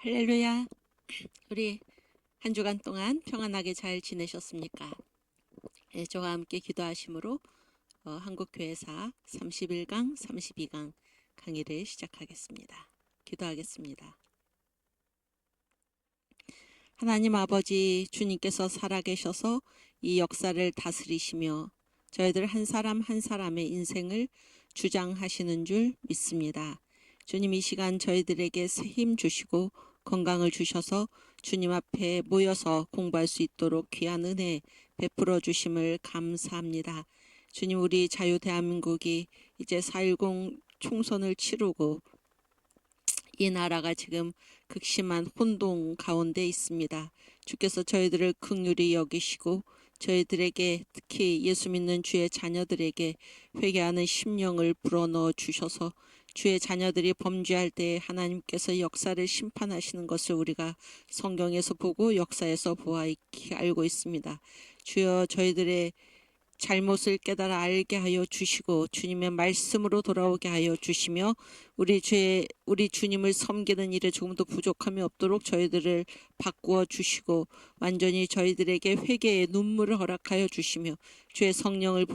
할렐루야. 우리 한 주간 동안 평안하게 잘 지내셨습니까? 저와 함께 기도하심으로 한국교회사 31강 32강 강의를 시작하겠습니다. 기도하겠습니다. 하나님 아버지, 주님께서 살아계셔서 이 역사를 다스리시며 저희들 한 사람 한 사람의 인생을 주장하시는 줄 믿습니다. 주님, 이 시간 저희들에게 새 힘 주시고 건강을 주셔서 주님 앞에 모여서 공부할 수 있도록 귀한 은혜 베풀어 주심을 감사합니다. 주님, 우리 자유 대한민국이 이제 4.10 총선을 치르고 이 나라가 지금 극심한 혼동 가운데 있습니다. 주께서 저희들을 긍휼히 여기시고 저희들에게, 특히 예수 믿는 주의 자녀들에게 회개하는 심령을 불어넣어 주셔서 주의 자녀들이 범죄할 때 하나님께서 역사를 심판하시는 것을 우리가 성경에서 보고 역사에서 보아 알고 있습니다. 주여, 저희들의 잘못을 깨달아 알게 하여 주시고 주님의 말씀으로 돌아오게 하여 주시며 우리 주님을 섬기는 일에 조금도 부족함이 없도록 저희들을 바꾸어 주시고 완전히 저희들에게 회개의 눈물을 허락하여 주시며 주의 성령을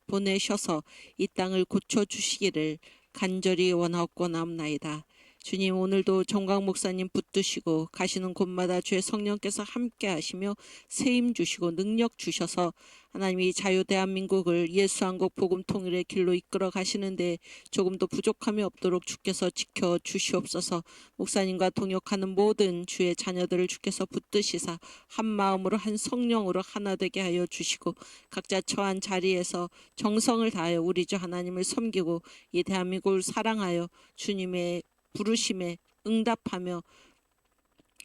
보내셔서 이 땅을 고쳐 주시기를 간절히 원하옵나이다. 주님, 오늘도 정광 목사님 붙드시고 가시는 곳마다 주의 성령께서 함께 하시며 세임 주시고 능력 주셔서 하나님이 자유 대한민국을 예수 한국 복음 통일의 길로 이끌어 가시는데 조금도 부족함이 없도록 주께서 지켜 주시옵소서. 목사님과 동역하는 모든 주의 자녀들을 주께서 붙드시사 한 마음으로 한 성령으로 하나 되게 하여 주시고 각자 처한 자리에서 정성을 다하여 우리 주 하나님을 섬기고 이 대한민국을 사랑하여 주님의 부르심에 응답하며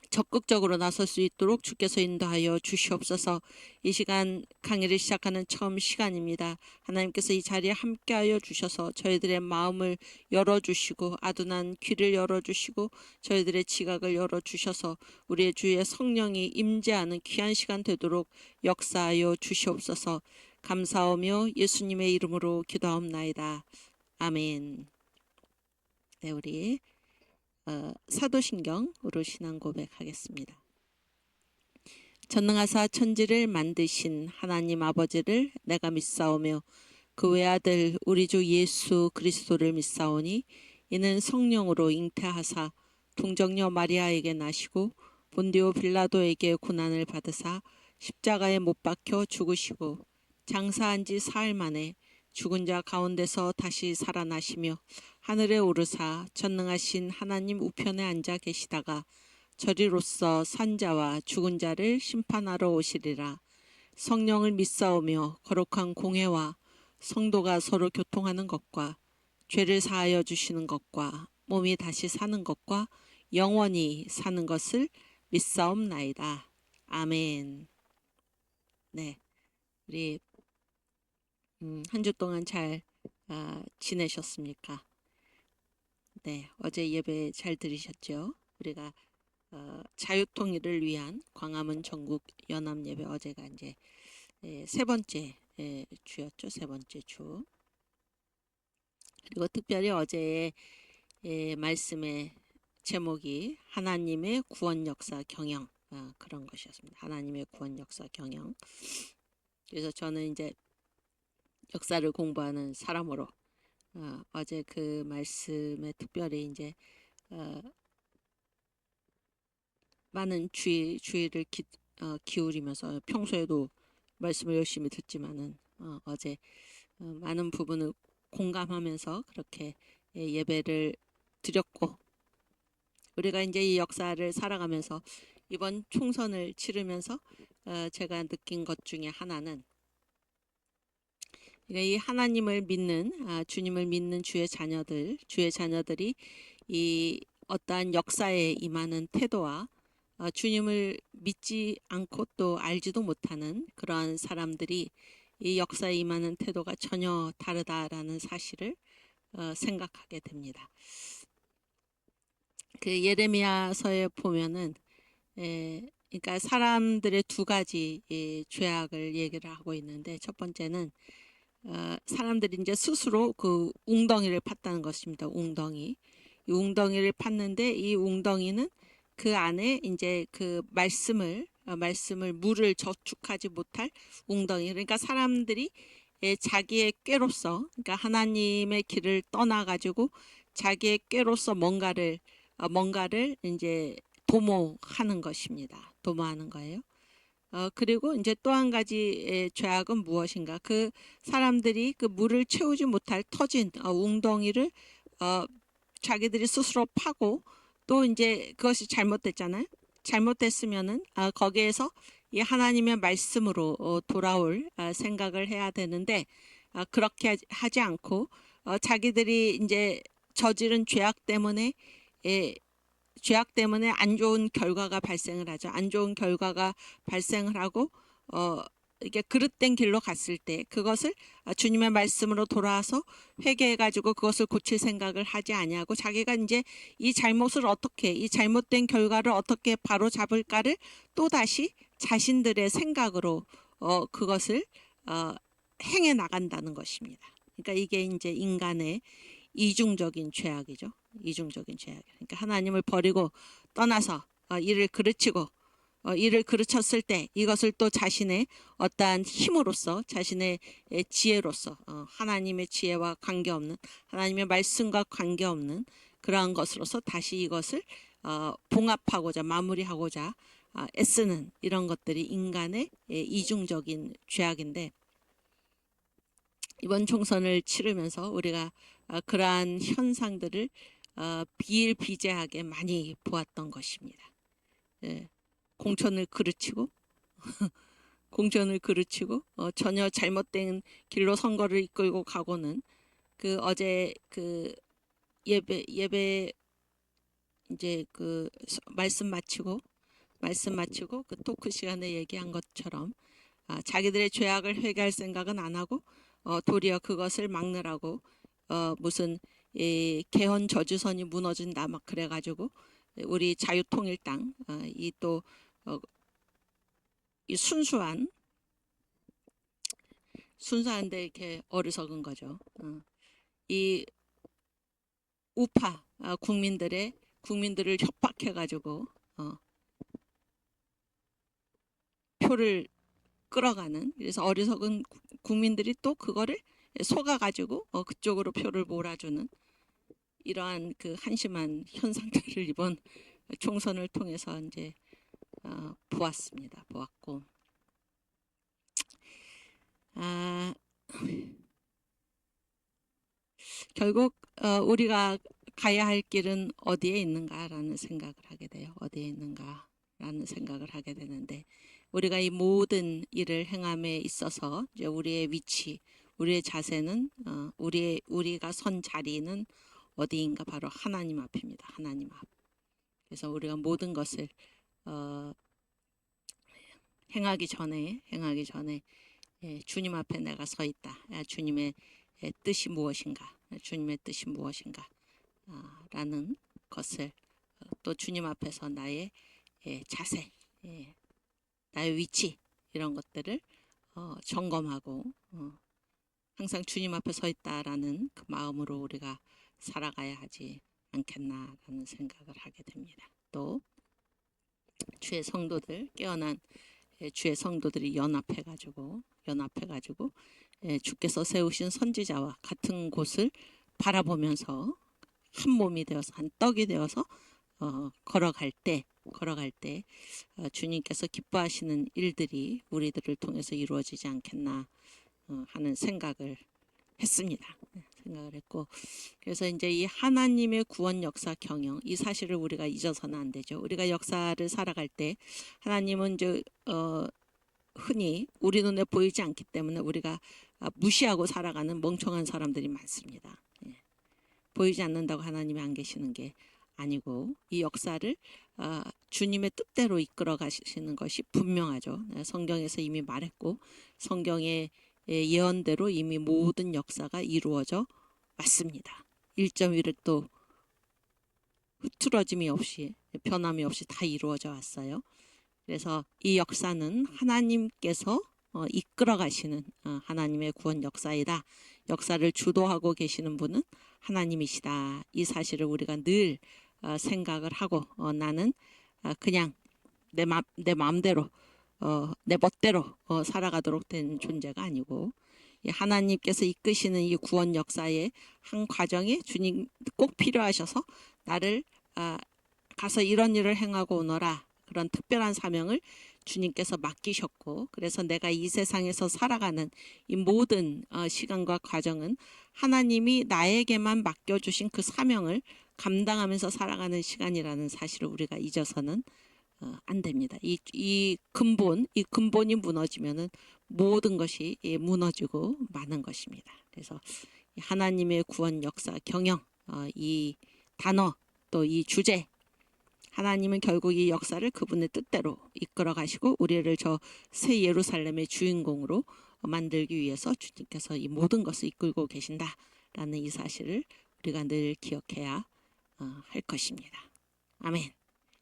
적극적으로 나설 수 있도록 주께서 인도하여 주시옵소서. 이 시간 강의를 시작하는 처음 시간입니다. 하나님께서 이 자리에 함께하여 주셔서 저희들의 마음을 열어주시고 아둔한 귀를 열어주시고 저희들의 지각을 열어주셔서 우리의 주의 성령이 임재하는 귀한 시간 되도록 역사하여 주시옵소서. 감사하며 예수님의 이름으로 기도하옵나이다. 아멘. 네, 우리 사도신경으로 신앙 고백하겠습니다. 전능하사 천지를 만드신 하나님 아버지를 내가 믿사오며 그 외아들 우리 주 예수 그리스도를 믿사오니 이는 성령으로 잉태하사 동정녀 마리아에게 나시고 본디오 빌라도에게 고난을 받으사 십자가에 못 박혀 죽으시고 장사한 지 사흘 만에 죽은 자 가운데서 다시 살아나시며 하늘에 오르사 전능하신 하나님 우편에 앉아 계시다가 저리로서 산자와 죽은 자를 심판하러 오시리라. 성령을 믿사오며 거룩한 공회와 성도가 서로 교통하는 것과 죄를 사하여 주시는 것과 몸이 다시 사는 것과 영원히 사는 것을 믿사옵나이다. 아멘. 네, 우리 한 주 동안 잘 지내셨습니까? 네, 어제 예배 잘 들으셨죠? 우리가 자유통일을 위한 광화문 전국 연합 예배 어제가 이제 세 번째 주였죠. 세 번째 주. 그리고 특별히 어제의 말씀의 제목이 하나님의 구원 역사 경영 그런 것이었습니다. 하나님의 구원 역사 경영. 그래서 저는 이제 역사를 공부하는 사람으로 어제 그 말씀에 특별히 이제 많은 주의를 기울이면서 평소에도 말씀을 열심히 듣지만은 어제 많은 부분을 공감하면서 그렇게 예배를 드렸고 우리가 이제 이 역사를 살아가면서 이번 총선을 치르면서 제가 느낀 것 중에 하나는 이 하나님을 믿는 주님을 믿는 주의 자녀들이 이 어떠한 역사에 임하는 태도와 주님을 믿지 않고 또 알지도 못하는 그러한 사람들이 이 역사에 임하는 태도가 전혀 다르다라는 사실을 생각하게 됩니다. 그 예레미야서에 보면은 그러니까 사람들의 두 가지 죄악을 얘기를 하고 있는데 첫 번째는 사람들이 이제 스스로 그 웅덩이를 팠다는 것입니다. 웅덩이. 이 웅덩이를 팠는데 이 웅덩이는 그 안에 이제 그 말씀을 물을 저축하지 못할 웅덩이. 그러니까 사람들이 자기의 꾀로서, 그러니까 하나님의 길을 떠나 가지고 자기의 꾀로서 뭔가를 이제 도모하는 것입니다. 도모하는 거예요. 그리고 이제 또 한 가지의 죄악은 무엇인가? 그 사람들이 그 물을 채우지 못할 터진 웅덩이를 자기들이 스스로 파고, 또 이제 그것이 잘못됐잖아요. 잘못됐으면은 거기에서 이 하나님의 말씀으로 돌아올 생각을 해야 되는데, 그렇게 하지 않고 자기들이 이제 저지른 죄악 때문에 안 좋은 결과가 발생을 하죠. 안 좋은 결과가 발생을 하고 이게 그릇된 길로 갔을 때 그것을 주님의 말씀으로 돌아와서 회개해 가지고 그것을 고칠 생각을 하지 아니하고, 자기가 이제 이 잘못된 결과를 어떻게 바로 잡을까를 또 다시 자신들의 생각으로 그것을 행해 나간다는 것입니다. 그러니까 이게 이제 인간의 이중적인 죄악이죠. 이중적인 죄악. 그러니까 하나님을 버리고 떠나서 이를 그르쳤을 때 이것을 또 자신의 어떠한 힘으로써, 자신의 지혜로서, 하나님의 지혜와 관계없는, 하나님의 말씀과 관계없는 그러한 것으로서 다시 이것을 봉합하고자, 마무리하고자 애쓰는 이런 것들이 인간의 이중적인 죄악인데, 이번 총선을 치르면서 우리가 그러한 현상들을 비일비재하게 많이 보았던 것입니다. 공천을 그르치고 전혀 잘못된 길로 선거를 이끌고 가고는, 그 어제 그 예배 이제 그 말씀 마치고 그 토크 시간에 얘기한 것처럼 자기들의 죄악을 회개할 생각은 안 하고 도리어 그것을 막느라고 무슨 개헌 저주선이 무너진다 막 그래가지고 우리 자유통일당 이 순수한데 이렇게 어리석은 거죠. 이 우파 국민들을 협박해가지고 표를 끌어가는, 그래서 어리석은 국민들이 또 그거를 속아가지고 그쪽으로 표를 몰아주는 이러한 그 한심한 현상들을 이번 총선을 통해서 이제 보았고, 결국 우리가 가야 할 길은 어디에 있는가라는 생각을 하게 돼요. 어디에 있는가라는 생각을 하게 되는데, 우리가 이 모든 일을 행함에 있어서 이제 우리의 위치, 우리의 자세는 우리가 선 자리는 어디인가? 바로 하나님 앞입니다. 하나님 앞. 그래서 우리가 모든 것을 행하기 전에 주님 앞에 내가 서 있다. 주님의 뜻이 무엇인가? 주님의 뜻이 무엇인가? 라는 것을 또 주님 앞에서 나의 자세, 나의 위치 이런 것들을 점검하고 항상 주님 앞에 서 있다라는 그 마음으로 우리가 살아가야 하지 않겠나라는 생각을 하게 됩니다. 또 주의 성도들, 깨어난 주의 성도들이 연합해가지고 주께서 세우신 선지자와 같은 곳을 바라보면서 한 몸이 되어서, 한 떡이 되어서 걸어갈 때 주님께서 기뻐하시는 일들이 우리들을 통해서 이루어지지 않겠나 하는 생각을 했습니다. 생각을 했고, 그래서 이제 이 하나님의 구원 역사 경영, 이 사실을 우리가 잊어서는 안 되죠. 우리가 역사를 살아갈 때 하나님은 이제 흔히 우리 눈에 보이지 않기 때문에 우리가 무시하고 살아가는 멍청한 사람들이 많습니다. 보이지 않는다고 하나님이 안 계시는 게 아니고, 이 역사를 주님의 뜻대로 이끌어 가시는 것이 분명하죠. 성경에서 이미 말했고, 성경의 예언대로 이미 모든 역사가 이루어져 왔습니다. 1.1도 흐트러짐이 없이, 변함이 없이 다 이루어져 왔어요. 그래서 이 역사는 하나님께서 이끌어 가시는 하나님의 구원 역사이다. 역사를 주도하고 계시는 분은 하나님이시다. 이 사실을 우리가 늘 생각을 하고, 나는 그냥 내 마음대로 내 멋대로 살아가도록 된 존재가 아니고 하나님께서 이끄시는 이 구원 역사의 한 과정에 주님 꼭 필요하셔서 나를 가서 이런 일을 행하고 오너라 그런 특별한 사명을 주님께서 맡기셨고 그래서 내가 이 세상에서 살아가는 이 모든 시간과 과정은 하나님이 나에게만 맡겨주신 그 사명을 감당하면서 살아가는 시간이라는 사실을 우리가 잊어서는 안 됩니다. 이 근본이 무너지면은 모든 것이 무너지고 마는 것입니다. 그래서 하나님의 구원 역사 경영 이 단어 또 이 주제 하나님은 결국 이 역사를 그분의 뜻대로 이끌어 가시고 우리를 저 새 예루살렘의 주인공으로 만들기 위해서 주님께서 이 모든 것을 이끌고 계신다라는 이 사실을 우리가 늘 기억해야 할 것입니다. 아멘.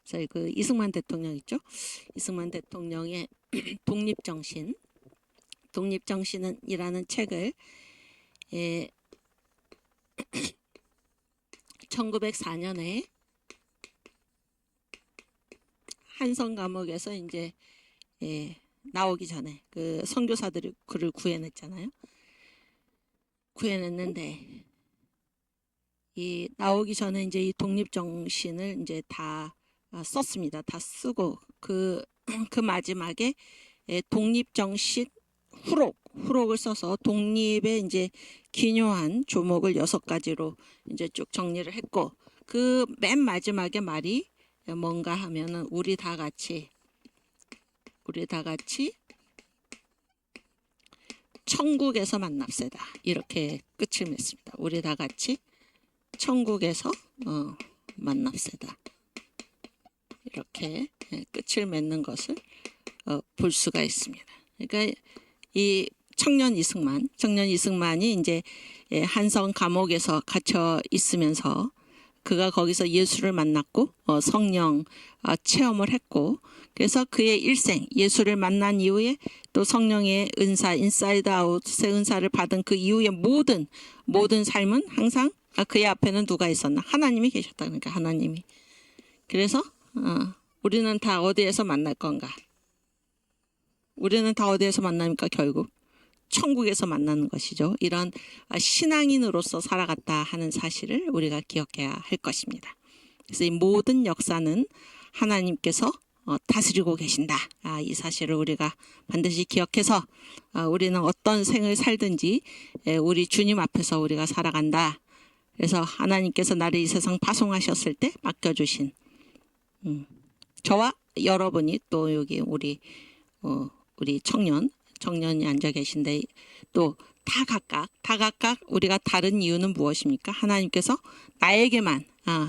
그래서 그 이승만 대통령 있죠? 이승만 대통령의 독립정신이라는 책을 1904년에 한성 감옥에서 이제 나오기 전에 그 선교사들이 그를 구해냈잖아요. 구해냈는데 이 나오기 전에 이제 이 독립정신을 이제 다 썼습니다. 다 쓰고 그 마지막에 독립정신 후록을 써서 독립의 이제 기묘한 조목을 6가지로 이제 쭉 정리를 했고 그 맨 마지막에 말이 뭔가 하면은 우리 다 같이 천국에서 만납시다 이렇게 끝을 맺습니다. 우리 다 같이 천국에서 만납시다 이렇게 끝을 맺는 것을 볼 수가 있습니다. 그러니까 이 청년 이승만이 이제 한성 감옥에서 갇혀 있으면서 그가 거기서 예수를 만났고 성령 체험을 했고 그래서 그의 일생 예수를 만난 이후에 또 성령의 은사 인사이드 아웃의 은사를 받은 그 이후의 모든 삶은 항상 그의 앞에는 누가 있었나? 하나님이 계셨다. 그러니까 하나님이. 그래서 우리는 다 어디에서 만날 건가? 우리는 다 어디에서 만납니까? 결국 천국에서 만나는 것이죠. 이런 신앙인으로서 살아갔다 하는 사실을 우리가 기억해야 할 것입니다. 그래서 이 모든 역사는 하나님께서 다스리고 계신다. 이 사실을 우리가 반드시 기억해서 우리는 어떤 생을 살든지 우리 주님 앞에서 우리가 살아간다. 그래서 하나님께서 나를 이 세상 파송하셨을 때 맡겨주신 저와 여러분이 또 여기 우리 청년이 앉아 계신데 또 다 각각 우리가 다른 이유는 무엇입니까? 하나님께서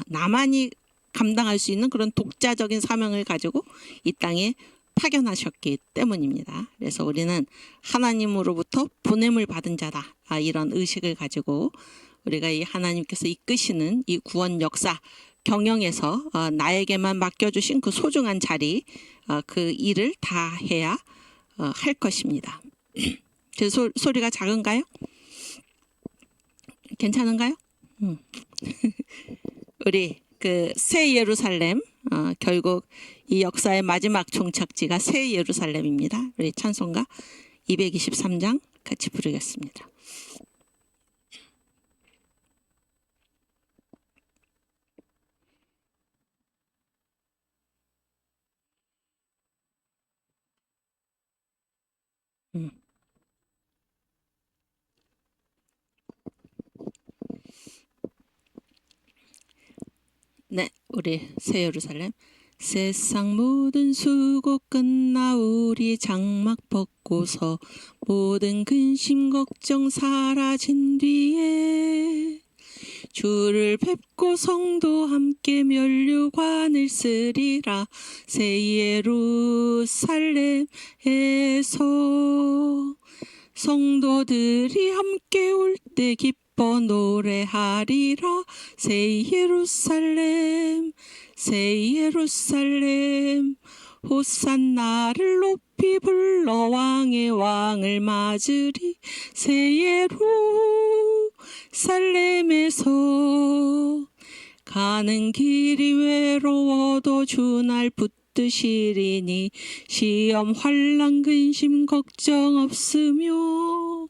나만이 감당할 수 있는 그런 독자적인 사명을 가지고 이 땅에 파견하셨기 때문입니다. 그래서 우리는 하나님으로부터 보냄을 받은 자다. 이런 의식을 가지고 우리가 이 하나님께서 이끄시는 이 구원 역사 경영에서 나에게만 맡겨주신 그 소중한 자리 그 일을 다 해야 할 것입니다. 제 소리가 작은가요? 괜찮은가요? 우리 그 새 예루살렘 결국 이 역사의 마지막 종착지가 새 예루살렘입니다. 우리 찬송가 223장 같이 부르겠습니다. 네, 우리 새 예루살렘. 세상 모든 수고 끝나 우리 장막 벗고서 모든 근심 걱정 사라진 뒤에 주를 뵙고 성도 함께 면류관을 쓰리라. 새 예루살렘에서 성도들이 함께 올 때 기뻐 노래하리라. 새 예루살렘 호산나를 높이 불러 왕의 왕을 맞으리. 새 예루살렘에서 가는 길이 외로워도 주날 붙드시리니 시험 환난 근심 걱정 없으며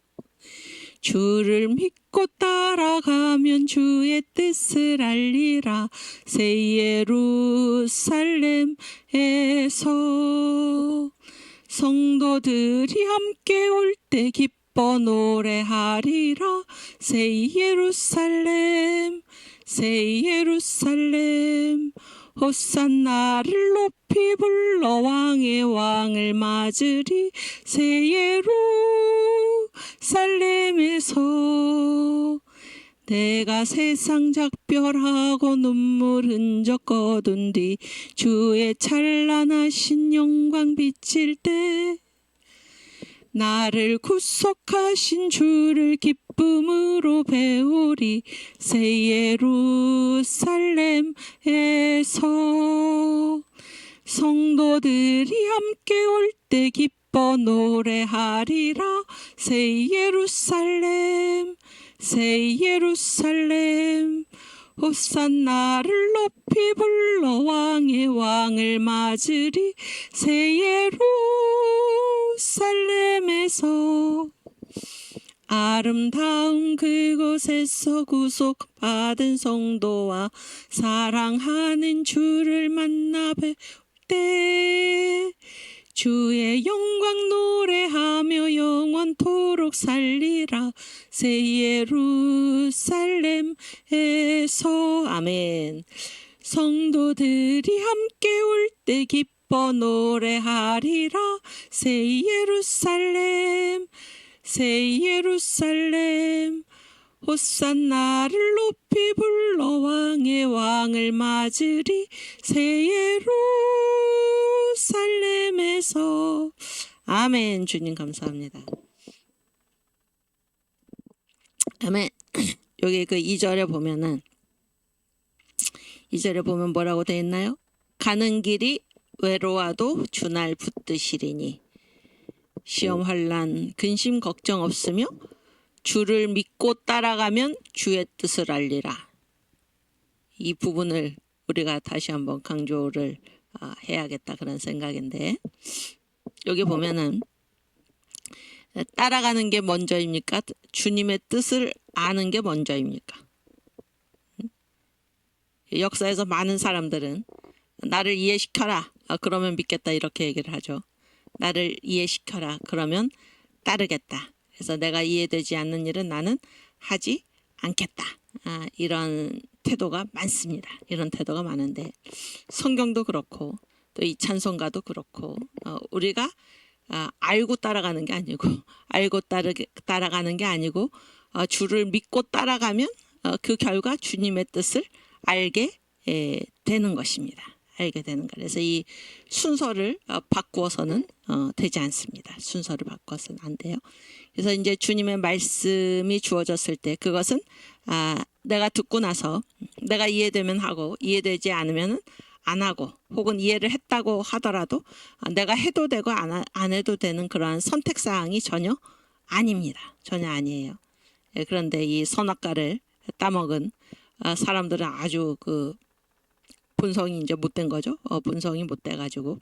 주를 믿고 따라가면 주의 뜻을 알리라. 새 예루살렘에서 성도들이 함께 올 때 기뻐 노래하리라. 새 예루살렘 새 예루살렘 호산나를 높이 불러 왕의 왕을 맞으리. 새 예루살렘에서 내가 세상 작별하고 눈물 흔적 거둔 뒤 주의 찬란하신 영광 비칠 때 나를 구속하신 주를 기쁨으로 배우리. 새 예루살렘에서 성도들이 함께 올 때 기뻐 노래하리라. 새 예루살렘 새 예루살렘 호산나를 높이 불러 왕의 왕을 맞으리. 새 예루살렘에서 아름다운 그곳에서 구속받은 성도와 사랑하는 주를 만나 뵐 때 주의 영광 노래하며 영원토록 살리라. 새 예루살렘에서 아멘. 성도들이 함께 올 때 기뻐 노래하리라. 새 예루살렘 새 예루살렘 호산나를 높이 불러 왕의 왕을 맞으리. 새 예루살렘에서 아멘. 주님 감사합니다. 아멘. 여기 그 2절에 보면은 2절에 보면 뭐라고 되어 있나요? 가는 길이 외로워도 주날 붙드시리니 시험 환난 근심 걱정 없으며 주를 믿고 따라가면 주의 뜻을 알리라. 이 부분을 우리가 다시 한번 강조를 해야겠다 그런 생각인데, 여기 보면은 따라가는 게 먼저입니까? 주님의 뜻을 아는 게 먼저입니까? 역사에서 많은 사람들은 나를 이해시켜라, 그러면 믿겠다 이렇게 얘기를 하죠. 나를 이해시켜라, 그러면 따르겠다. 그래서 내가 이해되지 않는 일은 나는 하지 않겠다. 이런 태도가 많습니다. 이런 태도가 많은데 성경도 그렇고 또 이 찬송가도 그렇고 우리가 알고 따라가는 게 아니고 따라가는 게 아니고 주를 믿고 따라가면 그 결과 주님의 뜻을 알게 되는 것입니다. 알게 되는 거. 그래서 이 순서를 바꾸어서는 되지 않습니다. 순서를 바꿔서는 안 돼요. 그래서 이제 주님의 말씀이 주어졌을 때 그것은 내가 듣고 나서 내가 이해되면 하고 이해되지 않으면 안 하고, 혹은 이해를 했다고 하더라도 내가 해도 되고 안 해도 되는 그러한 선택사항이 전혀 아닙니다. 전혀 아니에요. 그런데 이 선악과를 따먹은 사람들은 아주 그 본성이 이제 못된 거죠. 본성이 못돼 가지고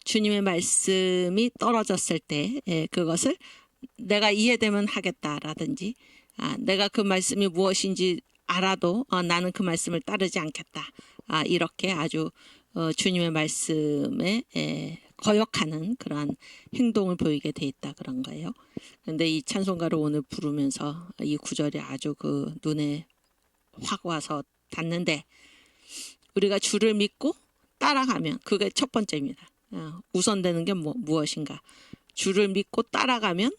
주님의 말씀이 떨어졌을 때 그것을 내가 이해되면 하겠다라든지 내가 그 말씀이 무엇인지 알아도 나는 그 말씀을 따르지 않겠다. 이렇게 아주 주님의 말씀에 거역하는 그러한 행동을 보이게 돼 있다 그런 거예요. 그런데 이 찬송가를 오늘 부르면서 이 구절이 아주 그 눈에 확 와서 닿는데, 우리가 주를 믿고 따라가면 그게 첫 번째입니다. 우선되는 게 무엇인가? 주를 믿고 따라가면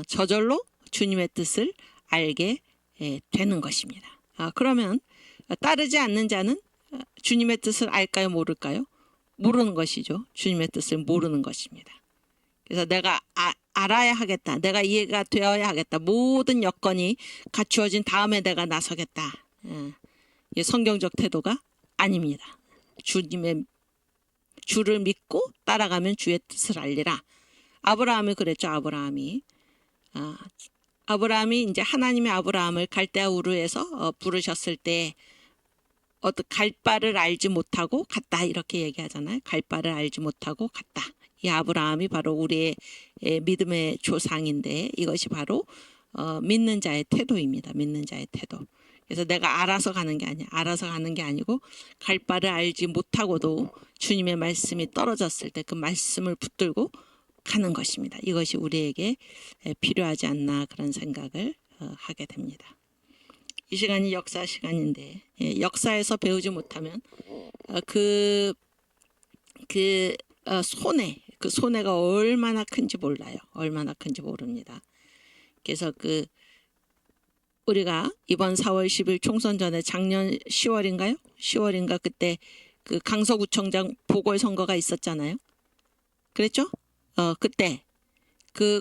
저절로 주님의 뜻을 알게 되는 것입니다. 그러면 따르지 않는 자는 주님의 뜻을 알까요, 모를까요? 모르는 것이죠. 주님의 뜻을 모르는 것입니다. 그래서 내가 알아야 하겠다. 내가 이해가 되어야 하겠다. 모든 여건이 갖추어진 다음에 내가 나서겠다. 성경적 태도가 아닙니다. 주를 믿고 따라가면 주의 뜻을 알리라. 아브라함이 그랬죠. 아브라함이 이제 하나님의 아브라함을 갈대아 우르에서 부르셨을 때 어떤 갈 바를 알지 못하고 갔다 이렇게 얘기하잖아요. 갈 바를 알지 못하고 갔다. 이 아브라함이 바로 우리의 믿음의 조상인데 이것이 바로 믿는 자의 태도입니다. 믿는 자의 태도. 그래서 내가 알아서 가는 게 아니야. 알아서 가는 게 아니고 갈 바를 알지 못하고도 주님의 말씀이 떨어졌을 때 그 말씀을 붙들고 가는 것입니다. 이것이 우리에게 필요하지 않나 그런 생각을 하게 됩니다. 이 시간이 역사 시간인데 역사에서 배우지 못하면 그 손해가 얼마나 큰지 몰라요. 얼마나 큰지 모릅니다. 그래서 우리가 이번 4월 10일 총선 전에 작년 10월인가요? 10월인가 그때 그 강서구청장 보궐선거가 있었잖아요. 그랬죠? 그때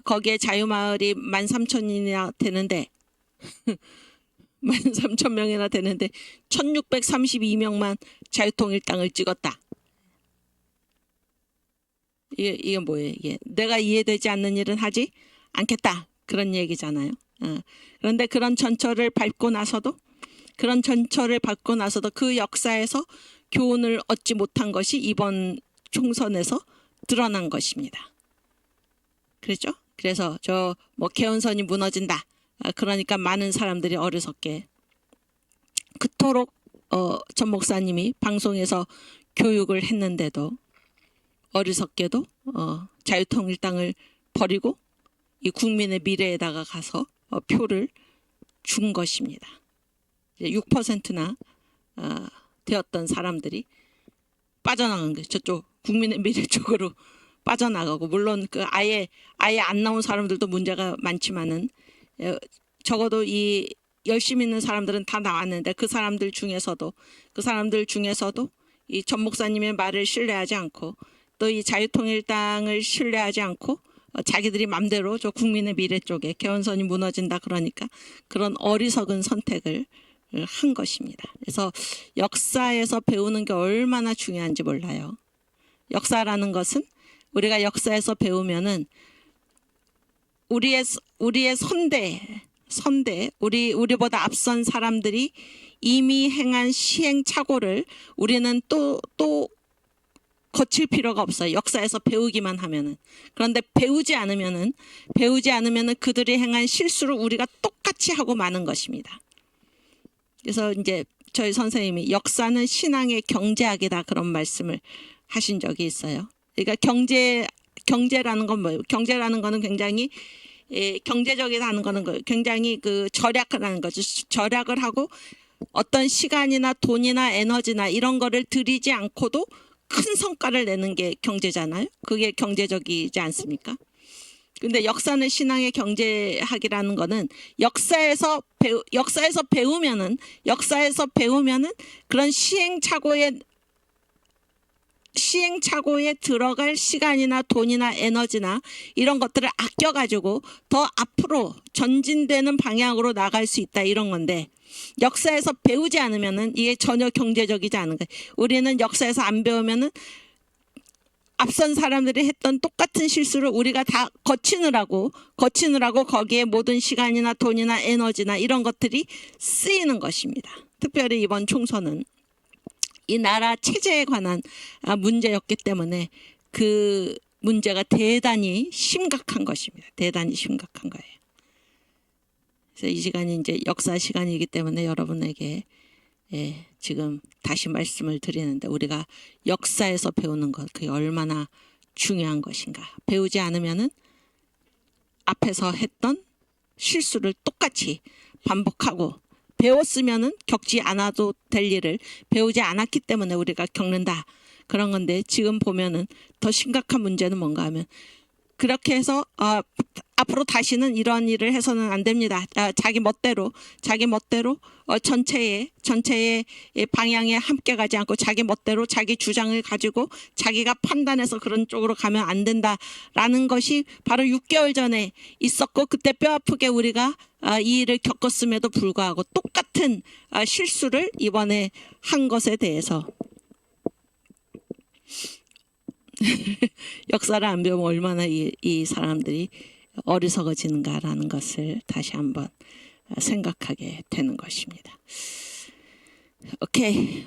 거기에 자유마을이 13,000이나 되는데 13,000명이나 되는데 1632명만 자유통일당을 찍었다. 이게 뭐예요? 이게 내가 이해되지 않는 일은 하지 않겠다. 그런 얘기잖아요. 그런데 그런 전철을 밟고 나서도 그 역사에서 교훈을 얻지 못한 것이 이번 총선에서 드러난 것입니다. 그렇죠? 그래서 개헌선이 무너진다. 그러니까 많은 사람들이 어리석게 그토록 전 목사님이 방송에서 교육을 했는데도 어리석게도 자유통일당을 버리고 이 국민의 미래에다가 가서 표를 준 것입니다. 6%나 되었던 사람들이 빠져나간 거예요. 저쪽 국민의 미래 쪽으로 빠져나가고 물론 아예 안 나온 사람들도 문제가 많지만은 적어도 이 열심히 있는 사람들은 다 나왔는데 그 사람들 중에서도 이 전 목사님의 말을 신뢰하지 않고 또 이 자유통일당을 신뢰하지 않고 자기들이 맘대로 저 국민의 미래 쪽에 개헌선이 무너진다 그러니까 그런 어리석은 선택을 한 것입니다. 그래서 역사에서 배우는 게 얼마나 중요한지 몰라요. 역사라는 것은 우리가 역사에서 배우면은 우리의 우리보다 앞선 사람들이 이미 행한 시행착오를 우리는 또 거칠 필요가 없어요. 역사에서 배우기만 하면은. 그런데 배우지 않으면은 그들이 행한 실수를 우리가 똑같이 하고 마는 것입니다. 그래서 이제 저희 선생님이 역사는 신앙의 경제학이다 그런 말씀을 하신 적이 있어요. 그러니까 경제라는 건 뭐예요? 경제라는 거는 굉장히 경제적이라는 거는 굉장히 절약을 하는 거죠. 절약을 하고 어떤 시간이나 돈이나 에너지나 이런 거를 들이지 않고도 큰 성과를 내는 게 경제잖아요. 그게 경제적이지 않습니까? 근데 역사는 신앙의 경제학이라는 거는 역사에서 배우면은 그런 시행착오에 들어갈 시간이나 돈이나 에너지나 이런 것들을 아껴가지고 더 앞으로 전진되는 방향으로 나갈 수 있다 이런 건데 역사에서 배우지 않으면은 이게 전혀 경제적이지 않은 거예요. 우리는 역사에서 안 배우면은 앞선 사람들이 했던 똑같은 실수를 우리가 다 거치느라고 거기에 모든 시간이나 돈이나 에너지나 이런 것들이 쓰이는 것입니다. 특별히 이번 총선은 이 나라 체제에 관한 문제였기 때문에 그 문제가 대단히 심각한 것입니다. 대단히 심각한 거예요. 그래서 이 시간이 이제 역사 시간이기 때문에 여러분에게 지금 다시 말씀을 드리는데 우리가 역사에서 배우는 것 그게 얼마나 중요한 것인가. 배우지 않으면은 앞에서 했던 실수를 똑같이 반복하고 배웠으면은 겪지 않아도 될 일을 배우지 않았기 때문에 우리가 겪는다. 그런 건데 지금 보면은 더 심각한 문제는 뭔가 하면 그렇게 해서 앞으로 다시는 이런 일을 해서는 안 됩니다. 자기 멋대로 전체의 방향에 함께 가지 않고 자기 멋대로 자기 주장을 가지고 자기가 판단해서 그런 쪽으로 가면 안 된다라는 것이 바로 6개월 전에 있었고 그때 뼈아프게 우리가 이 일을 겪었음에도 불구하고 똑같은 실수를 이번에 한 것에 대해서 역사를 안 배우면 얼마나 이 사람들이 어리석어지는가라는 것을 다시 한번 생각하게 되는 것입니다. 오케이.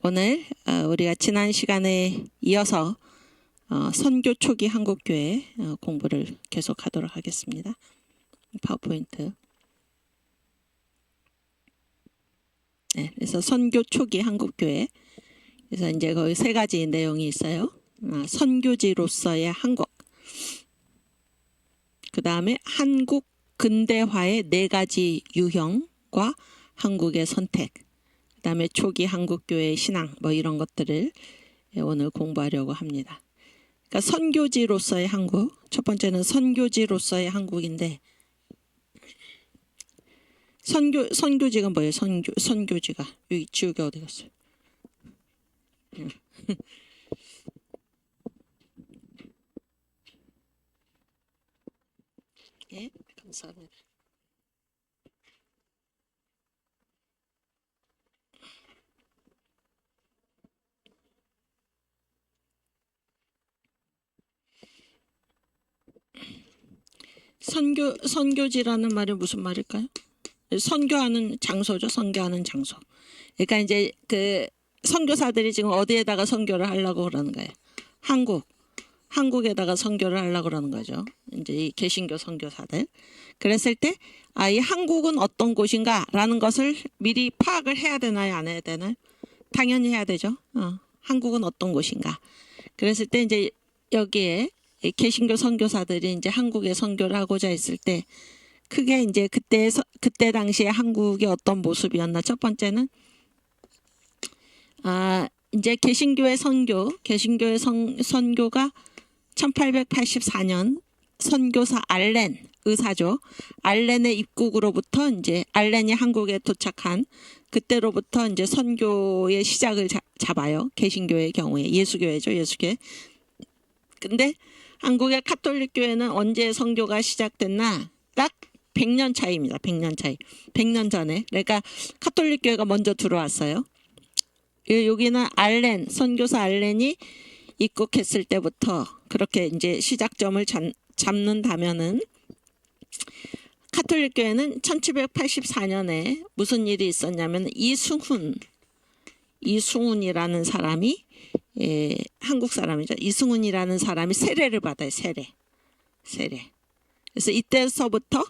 오늘 우리가 지난 시간에 이어서 선교 초기 한국교회 공부를 계속하도록 하겠습니다. 파워포인트. 네, 그래서 선교 초기 한국교회. 그래서 이제 거기 세 가지 내용이 있어요. 선교지로서의 한국. 그 다음에 한국 근대화의 네 가지 유형과 한국의 선택. 그 다음에 초기 한국교회의 신앙 뭐 이런 것들을 오늘 공부하려고 합니다. 그러니까 선교지로서의 한국. 첫 번째는 선교지로서의 한국인데 선교지가 뭐예요? 선교지가 여기 지우개 어디 갔어요? 예, 감사합니다. 선교지라는 말이 무슨 말일까요? 선교하는 장소죠. 선교하는 장소. 그러니까 이제 그 선교사들이 지금 어디에다가 선교를 하려고 그러는 거예요? 한국에다가 선교를 하려고 그러는 거죠. 이제 이 개신교 선교사들. 그랬을 때 이 한국은 어떤 곳인가라는 것을 미리 파악을 해야 되나요? 안 해야 되나요? 당연히 해야 되죠. 한국은 어떤 곳인가. 그랬을 때 이제 여기에 개신교 선교사들이 이제 한국에 선교를 하고자 했을 때 크게 이제 그때 당시에 한국이 어떤 모습이었나. 첫 번째는 이제 개신교의 선교가 1884년 선교사 알렌 의사죠. 알렌의 입국으로부터 이제 알렌이 한국에 도착한 그때로부터 이제 선교의 시작을 잡아요. 개신교의 경우에 예수교회죠. 예수교회. 근데 한국의 카톨릭 교회는 언제 선교가 시작됐나? 딱 100년 차이입니다. 100년 차이. 100년 전에. 그러니까 카톨릭 교회가 먼저 들어왔어요. 여기는 선교사 알렌이 입국했을 때부터 그렇게 이제 시작점을 잡는다면은 카톨릭 교회는 1784년에 무슨 일이 있었냐면 이승훈이라는 사람이 한국 사람이죠. 이승훈이라는 사람이 세례를 받아요. 세례. 그래서 이때서부터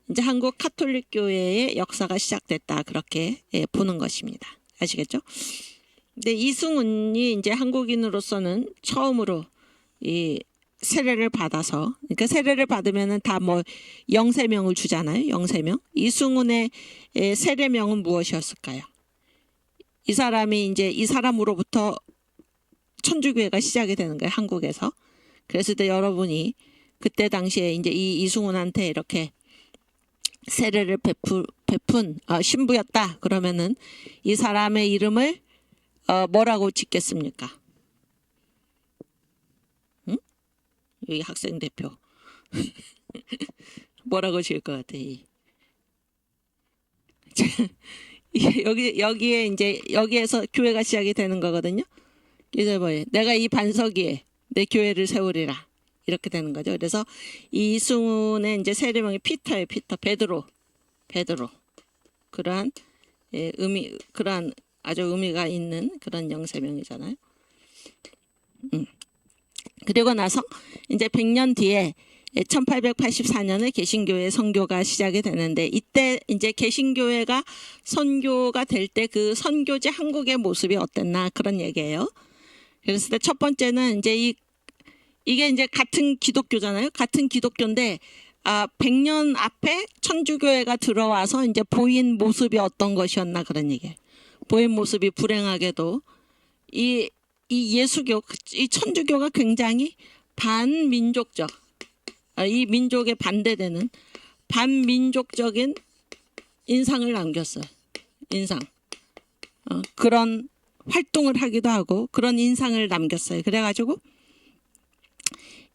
이제 한국 카톨릭 교회의 역사가 시작됐다. 그렇게 보는 것입니다. 아시겠죠? 근데 이승훈이 이제 한국인으로서는 처음으로 이 세례를 받아서, 그러니까 세례를 받으면은 다 뭐 영세명을 주잖아요. 영세명. 이승훈의 세례명은 무엇이었을까요? 이 사람으로부터 천주교회가 시작이 되는 거예요. 한국에서. 그랬을 때 여러분이 그때 당시에 이제 이 이승훈한테 이렇게 세례를 베푼 신부였다. 그러면은 이 사람의 이름을 뭐라고 짓겠습니까? 응? 여기 학생 대표 뭐라고 지을 것 같아? 여기에 이제 여기에서 교회가 시작이 되는 거거든요. 그래서 뭐예요? 내가 이 반석 위에 내 교회를 세우리라. 이렇게 되는 거죠. 그래서 이승훈의 이제 세례명이 피터예요. 베드로. 그러한 그러한 아주 의미가 있는 그런 영세명이잖아요. 그리고 나서 이제 100년 뒤에 1884년에 개신교회 선교가 시작이 되는데 이때 이제 개신교회가 선교가 될 때 그 선교지 한국의 모습이 어땠나 그런 얘기예요. 그랬을 때 첫 번째는 이제 이게 이제 같은 기독교잖아요. 같은 기독교인데 100년 앞에 천주교회가 들어와서 이제 보인 모습이 어떤 것이었나 그런 얘기예요. 보인 모습이 불행하게도 이 예수교, 이 천주교가 굉장히 반민족적, 이 민족에 반대되는 반민족적인 인상을 남겼어요. 그런 활동을 하기도 하고 그런 인상을 남겼어요. 그래가지고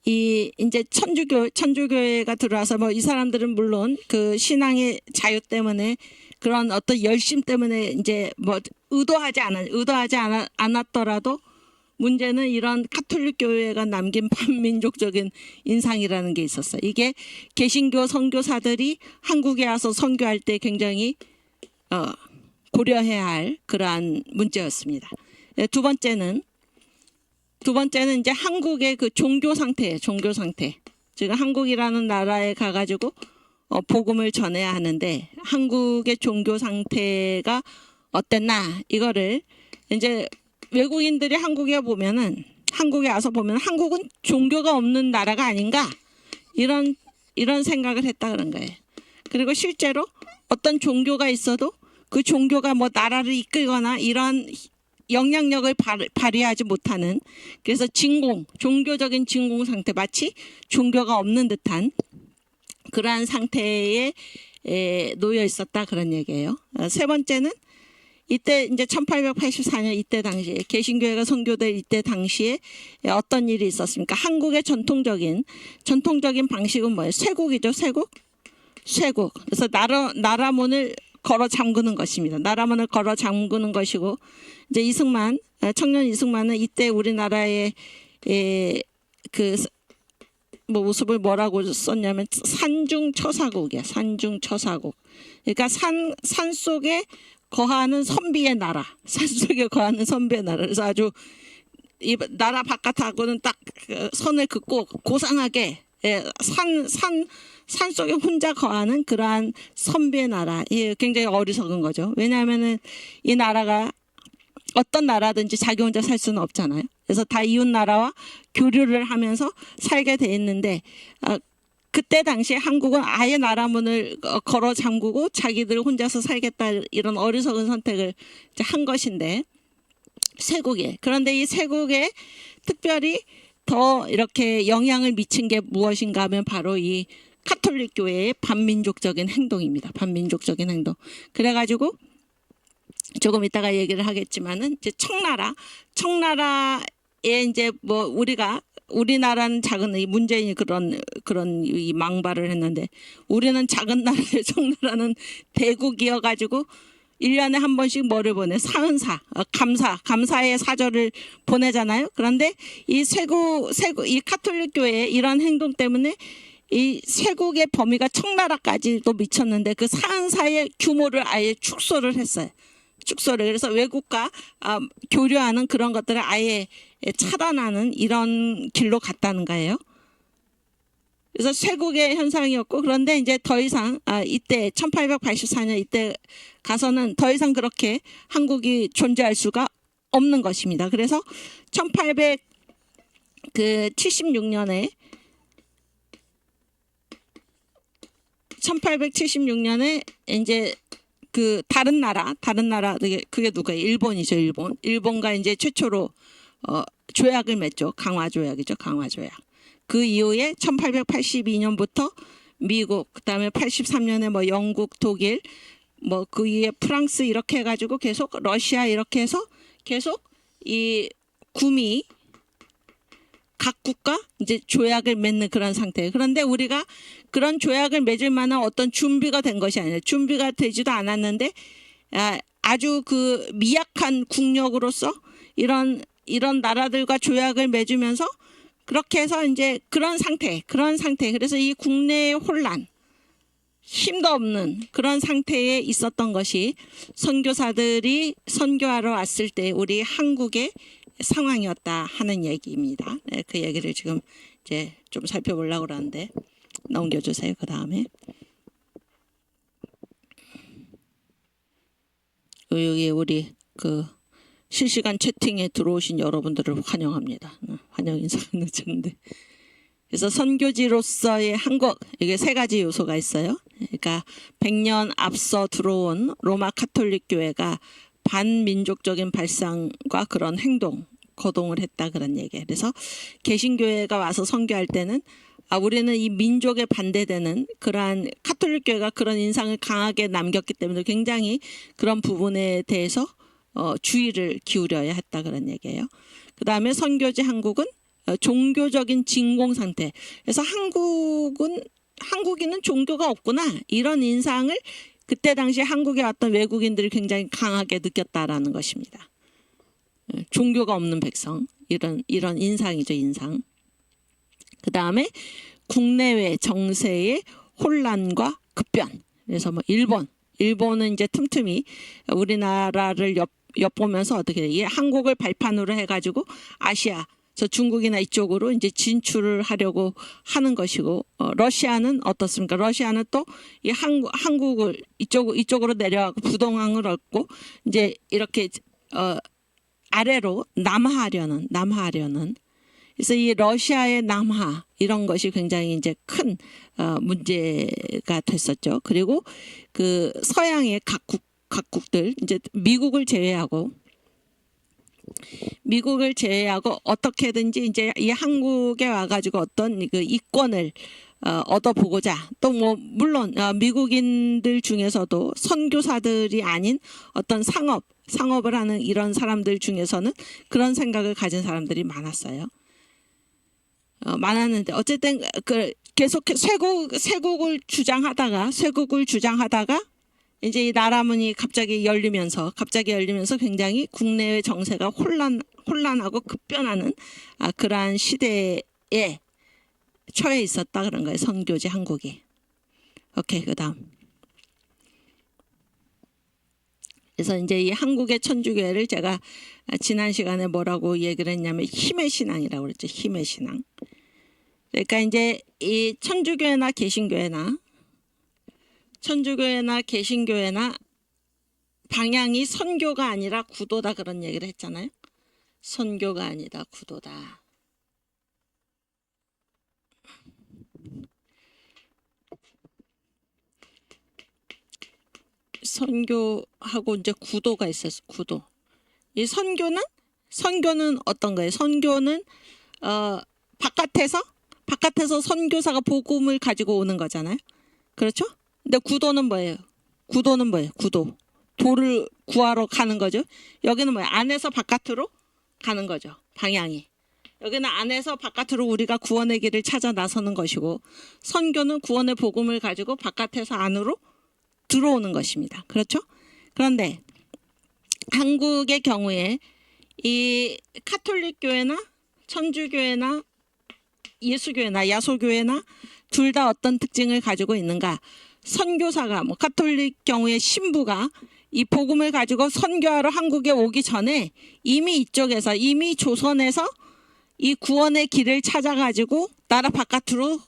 이제 천주교회가 들어와서 뭐 이 사람들은 물론 그 신앙의 자유 때문에 그런 어떤 열심 때문에 이제 뭐 의도하지 않았더라도 문제는 이런 카톨릭 교회가 남긴 반민족적인 인상이라는 게 있었어요. 이게 개신교 선교사들이 한국에 와서 선교할 때 굉장히 고려해야 할 그러한 문제였습니다. 두 번째는 이제 한국의 그 종교 상태예요. 종교 상태. 지금 한국이라는 나라에 가가지고 복음을 전해야 하는데 한국의 종교 상태가 어땠나 이거를 이제 외국인들이 한국에 와서 보면 한국은 종교가 없는 나라가 아닌가 이런 생각을 했다 그런 거예요. 그리고 실제로 어떤 종교가 있어도 그 종교가 뭐 나라를 이끌거나 이런 영향력을 발휘하지 못하는, 그래서 종교적인 진공 상태, 마치 종교가 없는 듯한 그러한 상태에 놓여 있었다 그런 얘기예요. 세 번째는 이때 이제 1884년 이때 당시에 개신교회가 선교될 이때 당시에 어떤 일이 있었습니까? 한국의 전통적인 방식은 뭐예요? 쇄국이죠. 쇄국. 그래서 나라 문을 걸어 잠그는 것입니다. 나라 문을 걸어 잠그는 것이고, 이제 청년 이승만은 이때 우리나라의 그 모습을 뭐라고 썼냐면 산중처사국이야. 산중처사국. 그러니까 산 속에 거하는 선비의 나라. 산 속에 거하는 선비의 나라. 그래서 아주 이 나라 바깥하고는 딱 선을 긋고 고상하게 산 속에 혼자 거하는 그러한 선비의 나라. 예, 굉장히 어리석은 거죠. 왜냐하면은 이 나라가 어떤 나라든지 자기 혼자 살 수는 없잖아요. 그래서 다 이웃 나라와 교류를 하면서 살게 돼 있는데 그때 당시에 한국은 아예 나라 문을 걸어 잠그고 자기들 혼자서 살겠다 이런 어리석은 선택을 이제 한 것인데 쇄국에. 그런데 이 쇄국에 특별히 더 이렇게 영향을 미친 게 무엇인가 하면 바로 이 카톨릭 교회의 반민족적인 행동입니다. 반민족적인 행동. 그래가지고 조금 이따가 얘기를 하겠지만은 이제 청나라에 이제 뭐 우리나라는 작은 이 문재인이 그런 이 망발을 했는데 우리는 작은 나라에 청나라는 대국이어 가지고 1년에 한 번씩 뭐를 보내? 사은사, 감사의 사절을 보내잖아요. 그런데 이 이 카톨릭 교회의 이런 행동 때문에 이 쇄국의 범위가 청나라까지도 미쳤는데 그 사은사의 규모를 아예 축소를 했어요. 그래서 외국과 교류하는 그런 것들을 아예 차단하는 이런 길로 갔다는 거예요. 그래서 쇄국의 현상이었고, 그런데 이제 더 이상 이때 1884년 이때 가서는 더 이상 그렇게 한국이 존재할 수가 없는 것입니다. 그래서 1876년에 이제 그 다른 나라 그게 누구예요? 일본이죠. 일본과 이제 최초로 조약을 맺죠. 강화조약이죠. 강화조약. 그 이후에 1882년부터 미국, 그다음에 83년에 뭐 영국, 독일, 뭐 그 이후에 프랑스 이렇게 해가지고 계속 러시아 이렇게 해서 계속 이 구미 각 국가 이제 조약을 맺는 그런 상태예요. 그런데 우리가 그런 조약을 맺을 만한 어떤 준비가 된 것이 아니에요. 준비가 되지도 않았는데 아주 그 미약한 국력으로서 이런 나라들과 조약을 맺으면서 그렇게 해서 이제 그런 상태. 그래서 이 국내의 혼란, 힘도 없는 그런 상태에 있었던 것이 선교사들이 선교하러 왔을 때 우리 한국의 상황이었다 하는 얘기입니다. 네, 그 얘기를 지금 이제 좀 살펴보려고 그러는데 넘겨주세요. 그 다음에 여기 우리 그 실시간 채팅에 들어오신 여러분들을 환영합니다. 환영 인사를 늦었는데, 그래서 선교지로서의 한국, 이게 세 가지 요소가 있어요. 그러니까 100년 앞서 들어온 로마 카톨릭 교회가 반민족적인 발상과 그런 거동을 했다 그런 얘기예요. 그래서 개신교회가 와서 선교할 때는 우리는 이 민족에 반대되는 그러한 카톨릭 교회가 그런 인상을 강하게 남겼기 때문에 굉장히 그런 부분에 대해서 주의를 기울여야 했다 그런 얘기예요. 그 다음에 선교지 한국은 종교적인 진공 상태. 그래서 한국인은 종교가 없구나 이런 인상을 그때 당시 한국에 왔던 외국인들이 굉장히 강하게 느꼈다라는 것입니다. 종교가 없는 백성 이런 인상이죠. 인상. 그 다음에 국내외 정세의 혼란과 급변. 그래서 뭐 일본 일본은 이제 틈틈이 우리나라를 엿보면서 어떻게 이 한국을 발판으로 해가지고 아시아 저 중국이나 이쪽으로 이제 진출을 하려고 하는 것이고 러시아는 어떻습니까? 러시아는 또 이 한국을 이쪽으로 내려가고 부동항을 얻고 이제 이렇게 아래로 남하하려는 그래서 이 러시아의 남하 이런 것이 굉장히 이제 큰 문제가 됐었죠. 그리고 그 서양의 각국들 이제 미국을 제외하고 어떻게든지 이제 이 한국에 와가지고 어떤 그 이권을 얻어보고자 또 뭐 물론 미국인들 중에서도 선교사들이 아닌 어떤 상업을 하는 이런 사람들 중에서는 그런 생각을 가진 사람들이 많았어요. 많았는데 어쨌든 그 계속 쇄국을 주장하다가 이제 이 나라문이 갑자기 열리면서 굉장히 국내의 정세가 혼란하고 급변하는 그러한 시대에 처해 있었다 그런 거예요. 선교지 한국이. 오케이, 그다음. 그래서 이제 이 한국의 천주교회를 제가 지난 시간에 뭐라고 얘기를 했냐면 힘의 신앙이라고 그랬죠. 힘의 신앙. 그러니까 이제 이 천주교회나 개신교회나 방향이 선교가 아니라 구도다 그런 얘기를 했잖아요. 선교가 아니다 구도다. 선교하고 이제 구도가 있었어. 구도. 이 선교는 어떤 거예요? 선교는 바깥에서 선교사가 복음을 가지고 오는 거잖아요. 그렇죠? 근데 구도는 뭐예요? 도를 구하러 가는 거죠. 여기는 뭐예요? 안에서 바깥으로 가는 거죠. 방향이. 여기는 안에서 바깥으로 우리가 구원의 길을 찾아 나서는 것이고 선교는 구원의 복음을 가지고 바깥에서 안으로 들어오는 것입니다. 그렇죠? 그런데 한국의 경우에 이 카톨릭 교회나 천주교회나 예수교회나 야소교회나 둘 다 어떤 특징을 가지고 있는가? 선교사가 뭐 카톨릭 경우에 신부가 이 복음을 가지고 선교하러 한국에 오기 전에 이미 조선에서 이 구원의 길을 찾아가지고 나라 바깥으로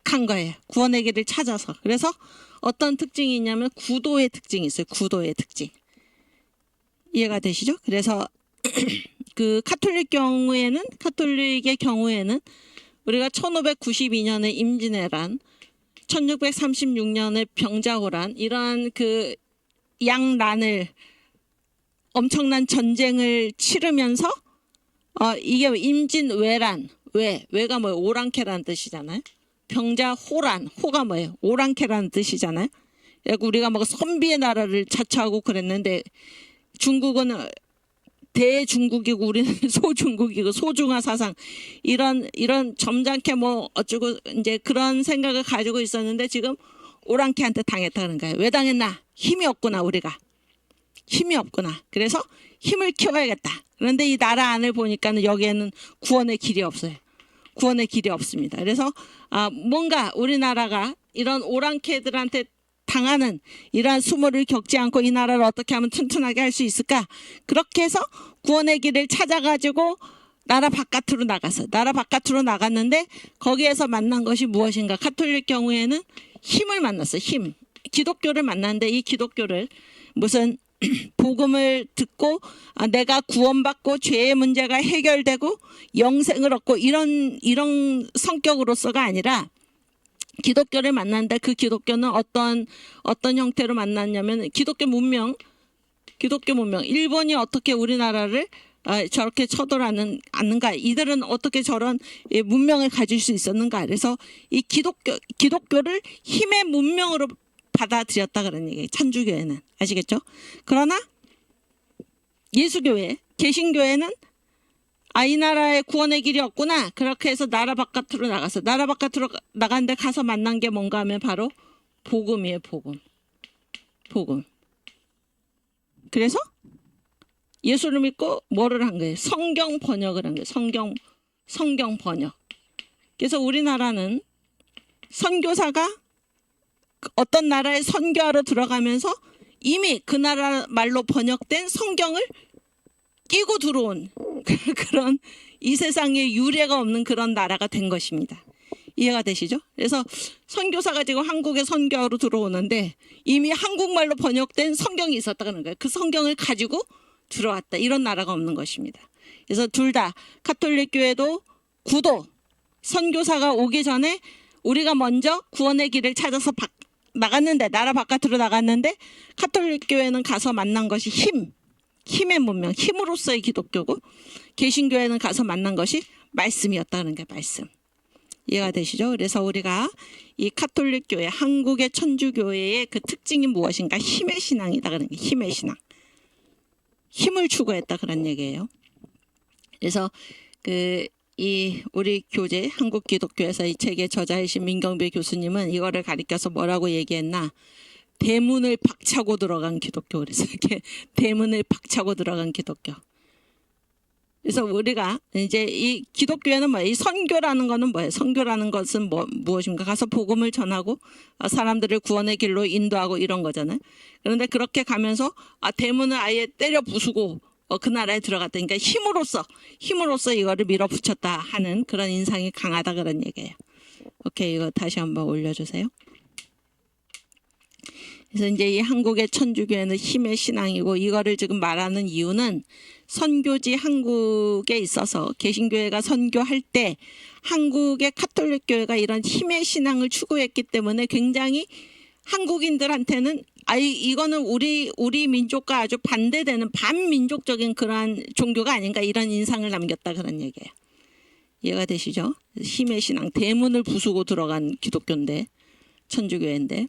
간 거예요. 구원의 길을 찾아서. 그래서 어떤 특징이 있냐면 구도의 특징이 있어요. 구도의 특징. 이해가 되시죠? 그래서 그 카톨릭의 경우에는 우리가 1592년에 임진왜란, 1636년에 병자호란 이러한 그 양난을 엄청난 전쟁을 치르면서 이게 임진왜란 왜가 뭐예요? 오랑캐라는 뜻이잖아요. 병자호란 호가 뭐예요? 오랑캐라는 뜻이잖아요. 우리가 막 선비의 나라를 자처하고 그랬는데 중국은 대중국이고 우리는 소중국이고 소중화 사상 이런 점잖게 뭐 어쩌고 이제 그런 생각을 가지고 있었는데 지금 오랑캐한테 당했다는 거예요. 왜 당했나? 힘이 없구나 우리가. 힘이 없구나. 그래서 힘을 키워야겠다. 그런데 이 나라 안을 보니까는 여기에는 구원의 길이 없어요. 구원의 길이 없습니다. 그래서 뭔가 우리나라가 이런 오랑캐들한테 당하는 이러한 수모를 겪지 않고 이 나라를 어떻게 하면 튼튼하게 할 수 있을까? 그렇게 해서 구원의 길을 찾아가지고 나라 바깥으로 나갔는데 거기에서 만난 것이 무엇인가? 카톨릭 경우에는 힘을 만났어요. 힘. 기독교를 만났는데 이 기독교를 무슨 복음을 듣고 내가 구원받고 죄의 문제가 해결되고 영생을 얻고 이런 성격으로서가 아니라 기독교를 만났는데 그 기독교는 어떤 형태로 만났냐면 기독교 문명 일본이 어떻게 우리나라를 저렇게 쳐들어왔는가 이들은 어떻게 저런 문명을 가질 수 있었는가 그래서 이 기독교를 힘의 문명으로 받아들였다 그런 얘기예요. 천주교회는 아시겠죠? 그러나 예수교회, 개신교회는 이 나라에 구원의 길이 없구나. 그렇게 해서 나라 바깥으로 나갔는데 가서 만난 게 뭔가 하면 바로 복음이에요. 복음. 그래서 예수를 믿고 뭐를 한 거예요? 성경 번역을 한 거예요. 성경 번역. 그래서 우리나라는 선교사가 어떤 나라에 선교하러 들어가면서 이미 그 나라 말로 번역된 성경을 끼고 들어온 그런 이 세상에 유례가 없는 그런 나라가 된 것입니다. 이해가 되시죠? 그래서 선교사가 지금 한국에 선교하러 들어오는데 이미 한국말로 번역된 성경이 있었다는 거예요. 그 성경을 가지고 들어왔다. 이런 나라가 없는 것입니다. 그래서 둘 다 가톨릭 교회도 구도 선교사가 오기 전에 우리가 먼저 구원의 길을 찾아서 나갔는데 나라 바깥으로 나갔는데 가톨릭 교회는 가서 만난 것이 힘의 문명, 힘으로서의 기독교고 개신교회는 가서 만난 것이 말씀이었다는 게 말씀. 이해가 되시죠? 그래서 우리가 이 가톨릭 교회, 한국의 천주교회의 그 특징이 무엇인가? 힘의 신앙이다 그런 게 힘의 신앙. 힘을 추구했다 그런 얘기예요. 그래서 이 우리 교재 한국 기독교에서 이 책의 저자이신 민경배 교수님은 이거를 가리켜서 뭐라고 얘기했나? 대문을 박차고 들어간 기독교. 그래서 이렇게 대문을 박차고 들어간 기독교. 그래서 우리가 이제 이 기독교에는 뭐예요? 이 선교라는 거는 뭐예요? 선교라는 것은 무엇인가? 가서 복음을 전하고 사람들을 구원의 길로 인도하고 이런 거잖아요. 그런데 그렇게 가면서 대문을 아예 때려 부수고 그 나라에 들어갔다. 그러니까 힘으로써 이거를 밀어붙였다 하는 그런 인상이 강하다 그런 얘기예요. 오케이, 이거 다시 한번 올려주세요. 그래서 이제 이 한국의 천주교회는 힘의 신앙이고 이거를 지금 말하는 이유는 선교지 한국에 있어서 개신교회가 선교할 때 한국의 가톨릭 교회가 이런 힘의 신앙을 추구했기 때문에 굉장히 한국인들한테는 이거는 우리 민족과 아주 반대되는 반민족적인 그러한 종교가 아닌가 이런 인상을 남겼다 그런 얘기예요. 이해가 되시죠? 힘의 신앙, 대문을 부수고 들어간 기독교인데 천주교회인데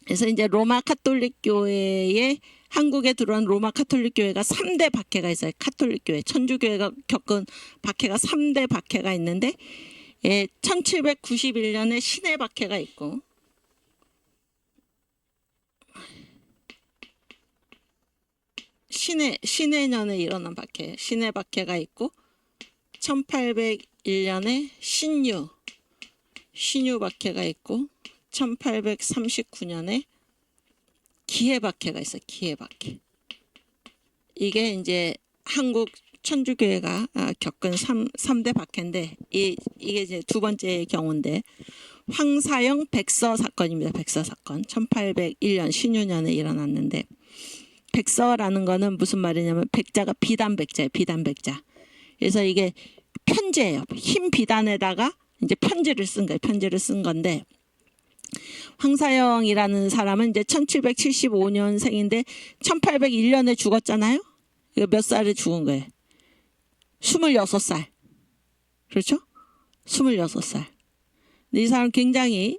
그래서 이제 로마 가톨릭 교회에 한국에 들어온 로마 가톨릭 교회가 3대 박해가 있어요. 가톨릭 교회, 천주교회가 겪은 박해가 3대 박해가 있는데 1791년에 신해 박해가 있고 신해년에 일어난 박해, 신해 박해가 있고 1801년에 신유 박해가 있고 1839년에 기해 박해가 있어요. 기해 박해. 이게 이제 한국 천주교회가 겪은 3대 박해인데 이게 이제 두 번째 경우인데 황사영 백서 사건입니다. 백서 사건. 1801년 신유년에 일어났는데 백서라는 거는 무슨 말이냐면 백자가 비단백자예요. 비단백자. 그래서 이게 편지예요. 흰 비단에다가 이제 편지를 쓴 거예요. 편지를 쓴 건데 황사영이라는 사람은 이제 1775년생인데 1801년에 죽었잖아요. 이거 몇 살에 죽은 거예요? 26살. 그렇죠? 26살. 이 사람 굉장히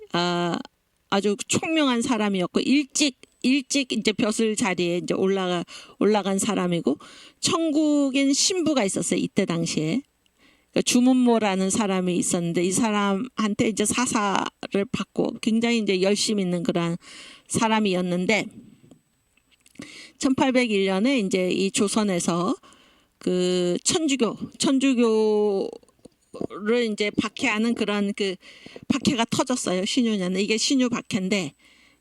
아주 총명한 사람이었고 일찍 이제 벼슬 자리에 이제 올라간 사람이고 천국인 신부가 있었어요. 이때 당시에. 주문모라는 사람이 있었는데 이 사람한테 이제 사사를 받고 굉장히 이제 열심히 있는 그런 사람이었는데 1801년에 이제 이 조선에서 그 천주교를 이제 박해하는 그런 그 박해가 터졌어요. 신유년에. 이게 신유 박해인데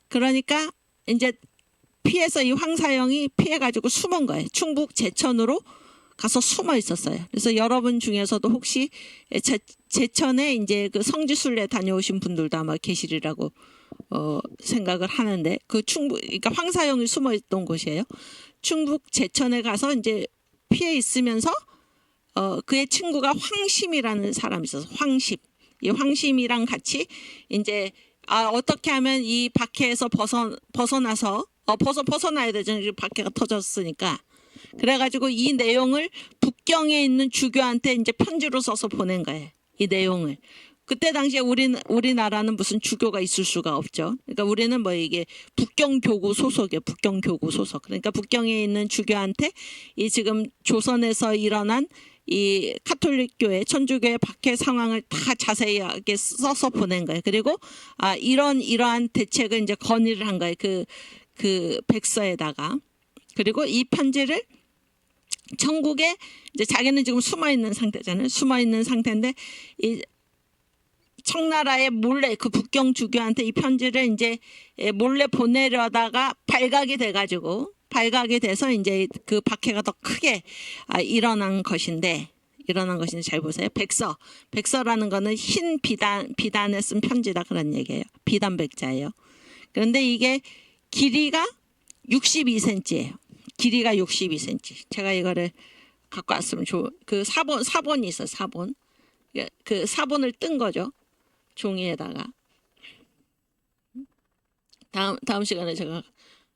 그러니까 이제 피해서 이 황사영이 피해가지고 숨은 거예요. 충북 제천으로 가서 숨어 있었어요. 그래서 여러분 중에서도 혹시 제천에 이제 그 성지순례 다녀오신 분들도 아마 계시리라고 생각을 하는데 그 그러니까 황사영이 숨어 있던 곳이에요. 충북 제천에 가서 이제 피해 있으면서 그의 친구가 황심이라는 사람이 있어서 이 황심이랑 같이 이제 어떻게 하면 이 박해에서 벗어나서 벗어나야 되잖아요. 박해가 터졌으니까. 그래가지고 이 내용을 북경에 있는 주교한테 이제 편지로 써서 보낸 거예요. 이 내용을. 그때 당시에 우리나라는 무슨 주교가 있을 수가 없죠. 그러니까 우리는 뭐 이게 북경교구 소속이에요. 북경교구 소속. 그러니까 북경에 있는 주교한테 이 지금 조선에서 일어난 이 가톨릭 교회, 천주교회 박해 상황을 다 자세하게 써서 보낸 거예요. 그리고 이러한 대책을 이제 건의를 한 거예요. 그 백서에다가. 그리고 이 편지를 천국에 이제 자기는 지금 숨어 있는 상태잖아요. 숨어 있는 상태인데 이 청나라에 몰래 그 북경 주교한테 이 편지를 이제 몰래 보내려다가 발각이 돼서 이제 그 박해가 더 크게 일어난 것인데 잘 보세요. 백서라는 거는 흰 비단에 쓴 편지다 그런 얘기예요. 비단백자예요. 그런데 이게 길이가 62cm예요. 길이가 62cm. 제가 이거를 갖고 왔으면 그 사본이 있어요. 사본. 그 사본을 뜬 거죠. 종이에다가. 다음 시간에 제가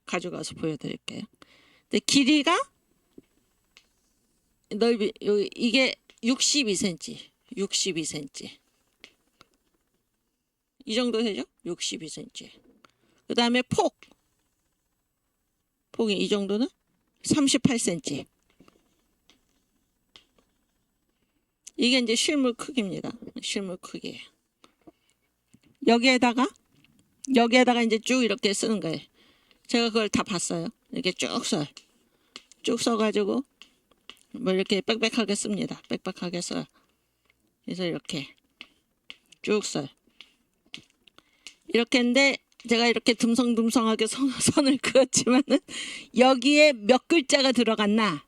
가져가서 보여드릴게요. 근데 길이가 넓이 이게 62cm. 이 정도 되죠? 62cm. 그 다음에 폭이 이 정도는 38cm. 이게 이제 실물 크기입니다. 실물 크기. 여기에다가 이제 쭉 이렇게 쓰는 거예요. 제가 그걸 다 봤어요. 이렇게 쭉 써가지고 뭐 이렇게 빽빽하게 씁니다. 빽빽하게 써요. 그래서 이렇게 쭉 써요. 이렇게 했는데 제가 이렇게 듬성듬성하게 선을 그었지만은 여기에 몇 글자가 들어갔나?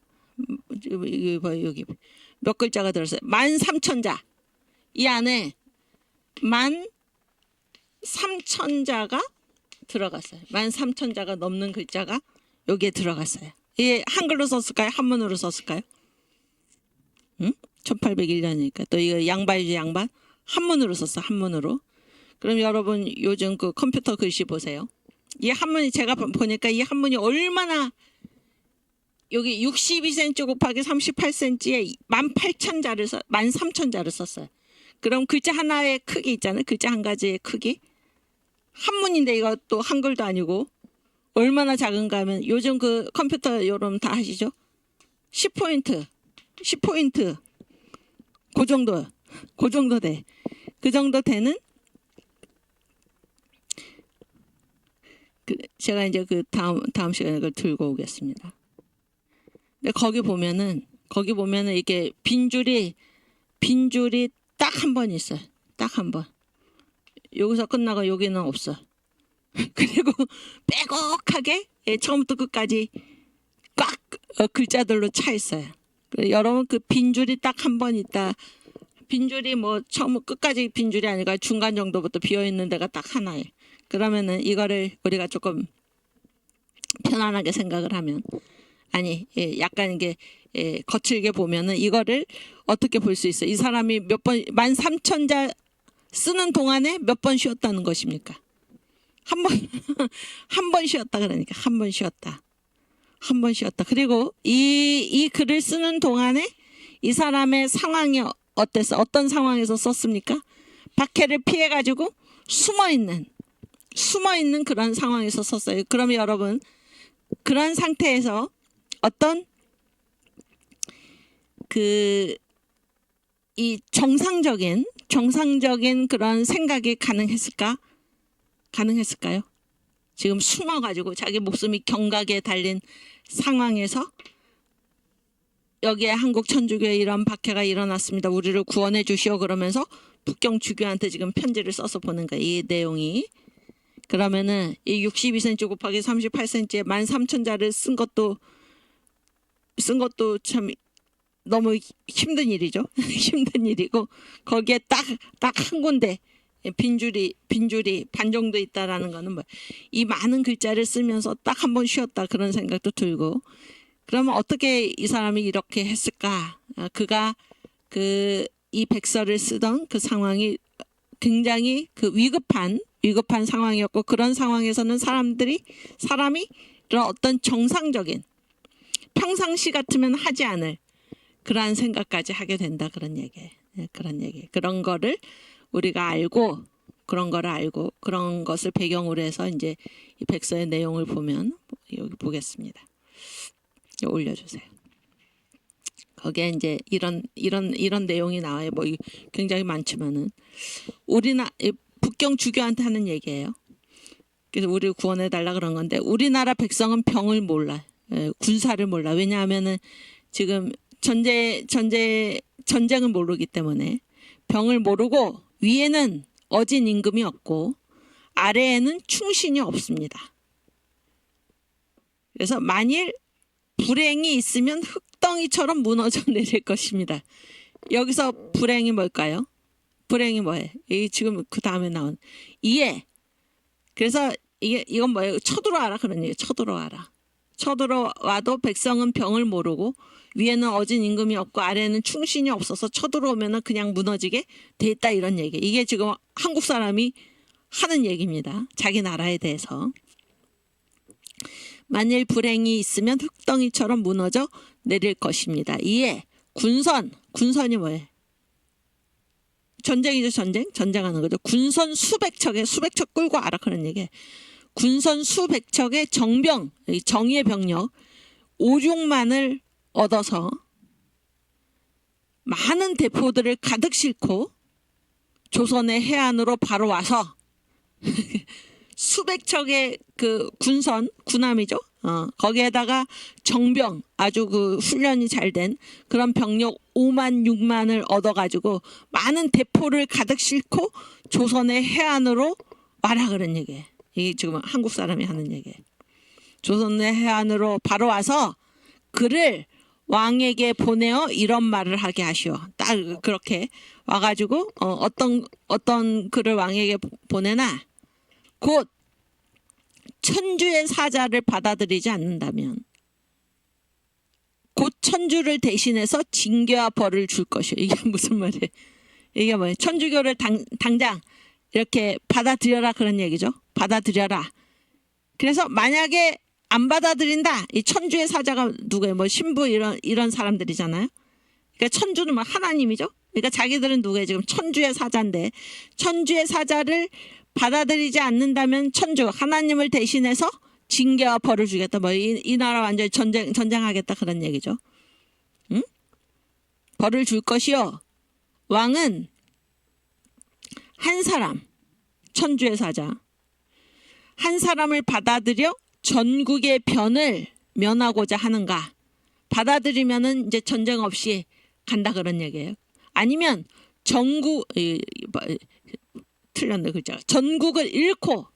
여기 몇 글자가 들었어요. 13,000자. 이 안에 13,000자가 들어갔어요. 13,000자가 넘는 글자가 여기에 들어갔어요. 이게 한글로 썼을까요? 한문으로 썼을까요? 1801년이니까 또 이거 양반이지 양반? 한문으로 썼어. 한문으로. 그럼 여러분 요즘 그 컴퓨터 글씨 보세요. 이 한문이 제가 보니까 이 한문이 얼마나 여기 62cm 곱하기 38cm에 13,000자를 썼어요. 그럼 글자 하나의 크기 있잖아요. 글자 한 가지의 크기. 한문인데 이거 또 한글도 아니고 얼마나 작은가 하면 요즘 그 컴퓨터 여러분 다 하시죠? 10포인트 그 정도 돼. 그 정도 되는 제가 이제 그 다음 시간에 그걸 들고 오겠습니다. 근데 거기 보면은 이게 빈줄이 딱 한 번 있어요. 딱 한 번. 여기서 끝나고 여기는 없어. 그리고 빼곡하게 처음부터 끝까지 꽉 글자들로 차 있어요. 여러분 그 빈줄이 딱 한 번 있다. 빈줄이 뭐 처음 끝까지 빈줄이 아니라 중간 정도부터 비어 있는 데가 딱 하나예요. 그러면은 이거를 우리가 조금 편안하게 생각을 하면 약간 이게 거칠게 보면은 이거를 어떻게 볼 수 있어요? 이 사람이 몇 번 13,000자 쓰는 동안에 몇 번 쉬었다는 것입니까? 한 번 쉬었다 그러니까 한 번 쉬었다. 그리고 이 글을 쓰는 동안에 이 사람의 상황이 어땠어? 어떤 상황에서 썼습니까? 박해를 피해 가지고 숨어 있는 그런 상황에서 썼어요. 그러면 여러분 그런 상태에서 어떤 이 정상적인 그런 생각이 가능했을까요? 지금 숨어가지고 자기 목숨이 경각에 달린 상황에서 여기에 한국 천주교에 이런 박해가 일어났습니다. 우리를 구원해 주시오 그러면서 북경 주교한테 지금 편지를 써서 보는 거예요. 이 내용이. 그러면은 이 62cm 곱하기 38cm에 13,000자를 쓴 것도 참 너무 힘든 일이죠. 힘든 일이고 거기에 딱 한 군데 빈줄이 반 정도 있다라는 거는 이 많은 글자를 쓰면서 딱 한 번 쉬었다 그런 생각도 들고 그러면 어떻게 이 사람이 이렇게 했을까? 그가 이 백서를 쓰던 그 상황이 굉장히 그 위급한 상황이었고 그런 상황에서는 사람이 그런 어떤 정상적인 평상시 같으면 하지 않을 그러한 생각까지 하게 된다 그런 얘기예요. 그런 거를 우리가 알고 그런 것을 배경으로 해서 이제 이 백서의 내용을 보면 여기 보겠습니다. 올려주세요. 거기에 이제 이런 내용이 나와요. 뭐 굉장히 많지만은 북경 주교한테 하는 얘기예요. 그래서 우리를 구원해 달라 그런 건데 우리나라 백성은 병을 몰라, 군사를 몰라. 왜냐하면은 지금 전쟁을 모르기 때문에 병을 모르고 위에는 어진 임금이 없고 아래에는 충신이 없습니다. 그래서 만일 불행이 있으면 흙덩이처럼 무너져 내릴 것입니다. 여기서 불행이 뭘까요? 불행이 뭐예요? 이 지금 그 다음에 나온 이에. 그래서 이건 뭐예요? 쳐들어와라 그런 얘기예요. 쳐들어와라. 쳐들어와도 백성은 병을 모르고 위에는 어진 임금이 없고 아래에는 충신이 없어서 쳐들어오면 그냥 무너지게 돼 있다 이런 얘기. 이게 지금 한국 사람이 하는 얘기입니다. 자기 나라에 대해서. 만일 불행이 있으면 흙덩이처럼 무너져 내릴 것입니다. 이에 군선이 뭐예요? 전쟁이죠. 전쟁하는 거죠. 군선 수백 척에 수백 척 끌고 와라 그런 얘기예요. 군선 수백 척의 정병, 정의의 병력 5,6만을 얻어서 많은 대포들을 가득 싣고 조선의 해안으로 바로 와서 수백 척의 그 군함이죠. 거기에다가 정병, 아주 그 훈련이 잘 된 그런 병력 5만 6만을 얻어가지고 많은 대포를 가득 싣고 조선의 해안으로 와라 그런 얘기예요. 이게 지금 한국 사람이 하는 얘기예요. 조선의 해안으로 바로 와서 그를 왕에게 보내어 이런 말을 하게 하시오. 딱 그렇게 와가지고 어떤 글을 왕에게 보내나 곧 천주의 사자를 받아들이지 않는다면 곧 천주를 대신해서 징계와 벌을 줄 것이오. 이게 무슨 말이에요? 이게 뭐예요? 천주교를 당장 이렇게 받아들여라 그런 얘기죠. 받아들여라. 그래서 만약에 안 받아들인다. 이 천주의 사자가 누구예요? 뭐 신부 이런 사람들이잖아요. 그러니까 천주는 뭐 하나님이죠. 그러니까 자기들은 누구예요? 지금 천주의 사자인데 천주의 사자를 받아들이지 않는다면 천주 하나님을 대신해서 징계와 벌을 주겠다. 뭐 이 나라 완전히 전쟁하겠다 그런 얘기죠. 응? 벌을 줄 것이요. 왕은 한 사람 천주의 사자 한 사람을 받아들여 전국의 변을 면하고자 하는가? 받아들이면은 이제 전쟁 없이 간다 그런 얘기예요. 아니면 틀렸네 글자가. 전국을 잃고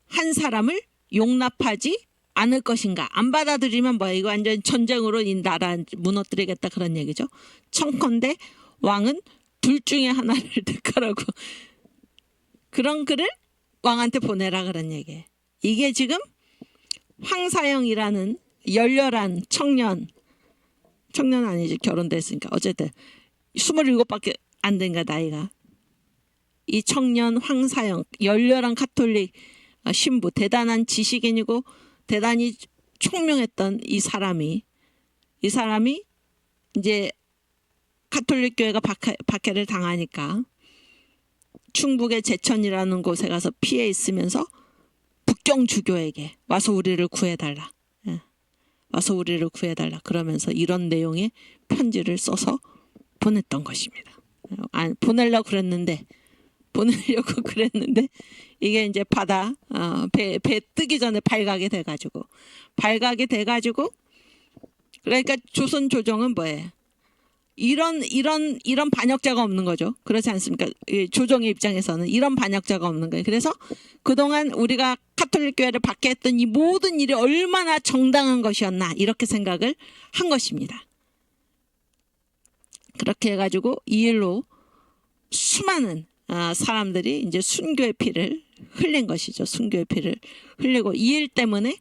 한 사람을 용납하지 않을 것인가? 안 받아들이면 뭐야? 이거 완전 전쟁으로 이 나라 무너뜨리겠다 그런 얘기죠. 청컨대 왕은 둘 중에 하나를 택하라고 그런 글을 왕한테 보내라 그런 얘기예요. 이게 지금 황사영이라는 열렬한 청년 아니지 결혼됐으니까 어쨌든 27밖에 안 된가 나이가. 이 청년 황사영 열렬한 카톨릭 신부 대단한 지식인이고 대단히 총명했던 이 사람이 이제 가톨릭 교회가 박해를 당하니까 충북의 제천이라는 곳에 가서 피해 있으면서 북경 주교에게 와서 우리를 구해달라. 와서 우리를 구해달라. 그러면서 이런 내용의 편지를 써서 보냈던 것입니다. 보내려고 그랬는데 이게 이제 배 뜨기 전에 발각이 돼가지고 그러니까 조선 조정은 뭐예요? 이런 반역자가 없는 거죠. 그렇지 않습니까? 조정의 입장에서는 이런 반역자가 없는 거예요. 그래서 그동안 우리가 가톨릭 교회를 박해했던 이 모든 일이 얼마나 정당한 것이었나 이렇게 생각을 한 것입니다. 그렇게 해가지고 이 일로 수많은 사람들이 이제 순교의 피를 흘린 것이죠. 순교의 피를 흘리고 이 일 때문에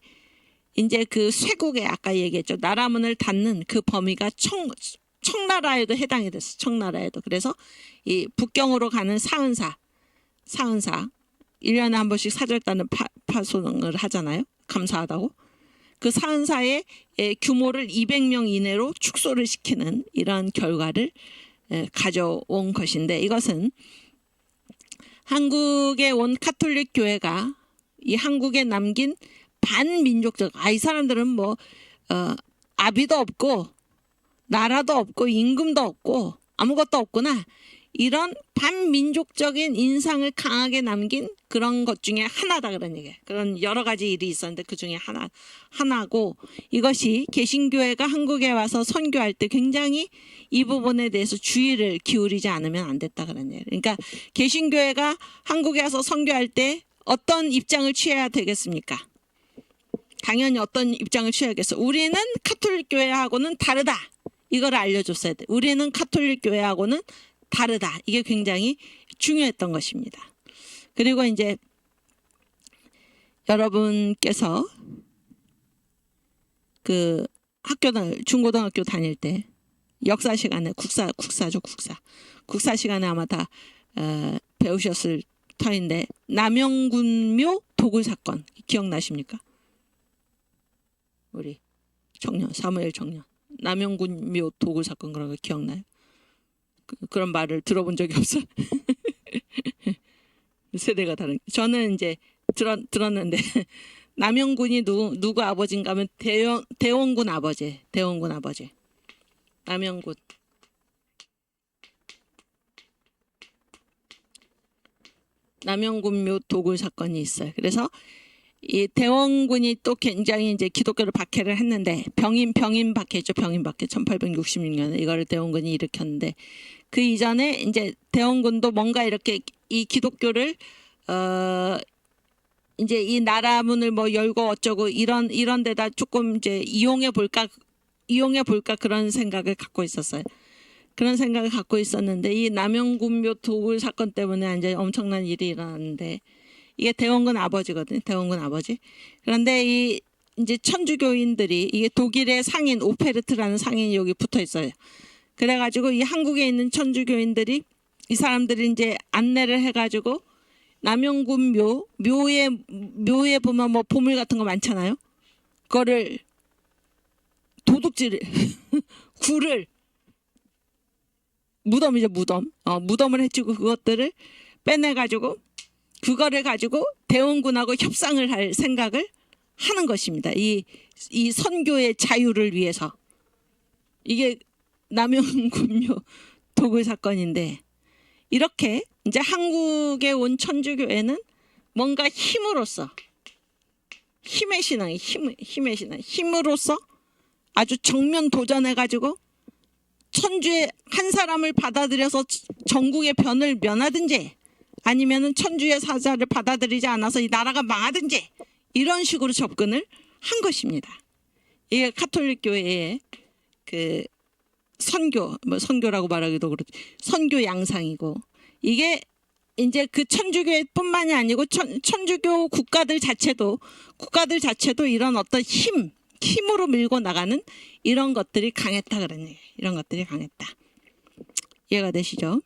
이제 그 쇄국에 아까 얘기했죠. 나라문을 닫는 그 범위가 청나라에도 해당이 됐어. 청나라에도. 그래서 이 북경으로 가는 사은사 1년에 한 번씩 사절단을 파송을 하잖아요. 감사하다고. 그 사은사의 규모를 200명 이내로 축소를 시키는 이런 결과를 가져온 것인데 이것은 한국에 온 가톨릭 교회가 이 한국에 남긴 반민족적 이 사람들은 뭐 아비도 없고 나라도 없고 임금도 없고 아무것도 없구나 이런 반민족적인 인상을 강하게 남긴 그런 것 중에 하나다 그런 얘기예요. 그런 여러 가지 일이 있었는데 그 중에 하나고 이것이 개신교회가 한국에 와서 선교할 때 굉장히 이 부분에 대해서 주의를 기울이지 않으면 안 됐다 그런 얘기예요. 그러니까 개신교회가 한국에 와서 선교할 때 어떤 입장을 취해야 되겠습니까? 당연히 어떤 입장을 취해야겠어. 우리는 가톨릭 교회하고는 다르다. 이걸 알려줬어야 돼. 우리는 가톨릭 교회하고는 다르다. 이게 굉장히 중요했던 것입니다. 그리고 이제 여러분께서 그 중고등학교 다닐 때 역사 시간에 국사 시간에 아마 다 배우셨을 터인데 남영군묘 도굴 사건 기억나십니까? 우리 청년 사무엘 청년 남영군묘 도굴 사건 그런 거 기억나요? 그런 말을 들어본 적이 없어. 세대가 다른. 저는 이제 들었는데 남영군이 누구 아버지인가 하면 대원군 아버지. 남영군. 남영군묘 도굴 사건이 있어요. 그래서 이 대원군이 또 굉장히 이제 기독교를 박해를 했는데 병인 박해죠. 병인 박해 1866년에 이거를 대원군이 일으켰는데 그 이전에 이제 대원군도 뭔가 이렇게 이 기독교를 이제 이 나라 문을 뭐 열고 어쩌고 이런 데다 조금 이제 이용해 볼까 그런 생각을 갖고 있었어요. 그런 생각을 갖고 있었는데 이 남영군묘 도굴 사건 때문에 이제 엄청난 일이 일어났는데 이게 대원군 아버지거든요. 대원군 아버지. 그런데 이 이제 천주교인들이 이게 독일의 상인 오페르트라는 상인이 여기 붙어 있어요. 그래가지고 이 한국에 있는 천주교인들이 이 사람들이 이제 안내를 해가지고 남영군 묘에 보면 뭐 보물 같은 거 많잖아요. 그거를 도둑질을 굴을 무덤이죠 무덤을 해치고 그것들을 빼내가지고 그거를 가지고 대원군하고 협상을 할 생각을 하는 것입니다. 이 선교의 자유를 위해서. 이게 남영군묘 도굴 사건인데 이렇게 이제 한국에 온 천주교회는 뭔가 힘으로써 힘의 신앙 힘으로써 아주 정면 도전해가지고 천주의 한 사람을 받아들여서 전국의 변을 면하든지 아니면은 천주의 사자를 받아들이지 않아서 이 나라가 망하든지 이런 식으로 접근을 한 것입니다. 이게 가톨릭 교회의 그 선교라고 말하기도 그렇지 선교 양상이고 이게 이제 그 천주교회뿐만이 아니고 천주교 국가들 자체도 이런 어떤 힘으로 밀고 나가는 이런 것들이 강했다 그런 얘기예요. 이런 것들이 강했다. 이해가 되시죠?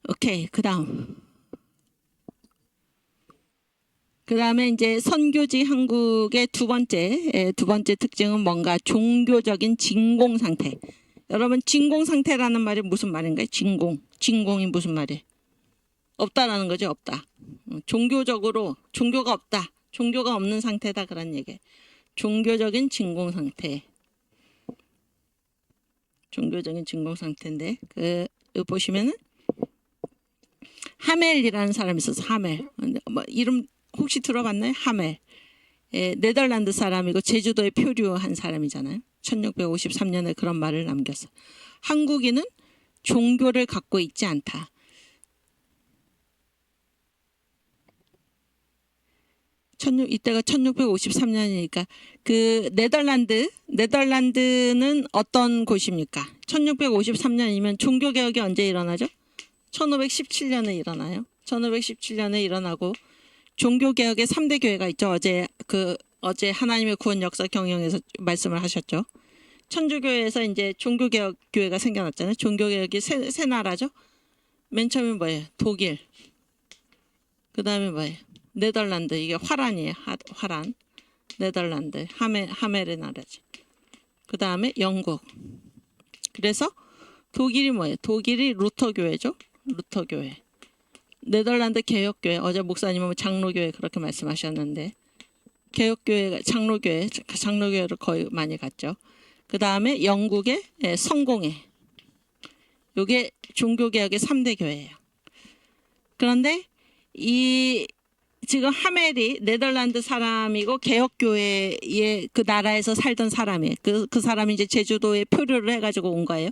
오케이. 그다음에 이제 선교지 한국의 두 번째 특징은 뭔가 종교적인 진공 상태. 여러분 진공 상태라는 말이 무슨 말인가요? 진공이 무슨 말이에요? 없다라는 거죠. 없다. 종교가 없다. 종교가 없는 상태다 그런 얘기예요. 종교적인 진공 상태. 종교적인 진공 상태인데 그 보시면은 하멜이라는 사람이 있어서 하멜. 뭐 이름 혹시 들어봤나요? 하멜. 네덜란드 사람이고 제주도에 표류한 사람이잖아요. 1653년에 그런 말을 남겼어. 한국인은 종교를 갖고 있지 않다. 이때가 1653년이니까 그 네덜란드는 어떤 곳입니까? 1653년이면 종교개혁이 언제 일어나죠? 1517년에 일어나요. 1517년에 일어나고 종교개혁의 3대 교회가 있죠. 어제 하나님의 구원 역사 경영에서 말씀을 하셨죠. 천주교회에서 이제 종교개혁 교회가 생겨났잖아요. 종교개혁이 세 나라죠. 맨 처음에 뭐예요? 독일. 그 다음에 뭐예요? 네덜란드. 이게 화란이에요. 화란. 네덜란드. 하멜의 나라지. 그 다음에 영국. 그래서 독일이 뭐예요? 독일이 루터교회죠. 루터교회. 네덜란드 개혁교회. 어제 목사님은 장로교회 그렇게 말씀하셨는데 개혁교회가 장로교회를 거의 많이 갔죠. 그 다음에 영국의 성공회. 요게 종교개혁의 3대 교회예요. 그런데 이 지금 하멜이 네덜란드 사람이고 개혁교회의 그 나라에서 살던 사람이에요. 그 사람이 이제 제주도에 표류를 해가지고 온 거예요.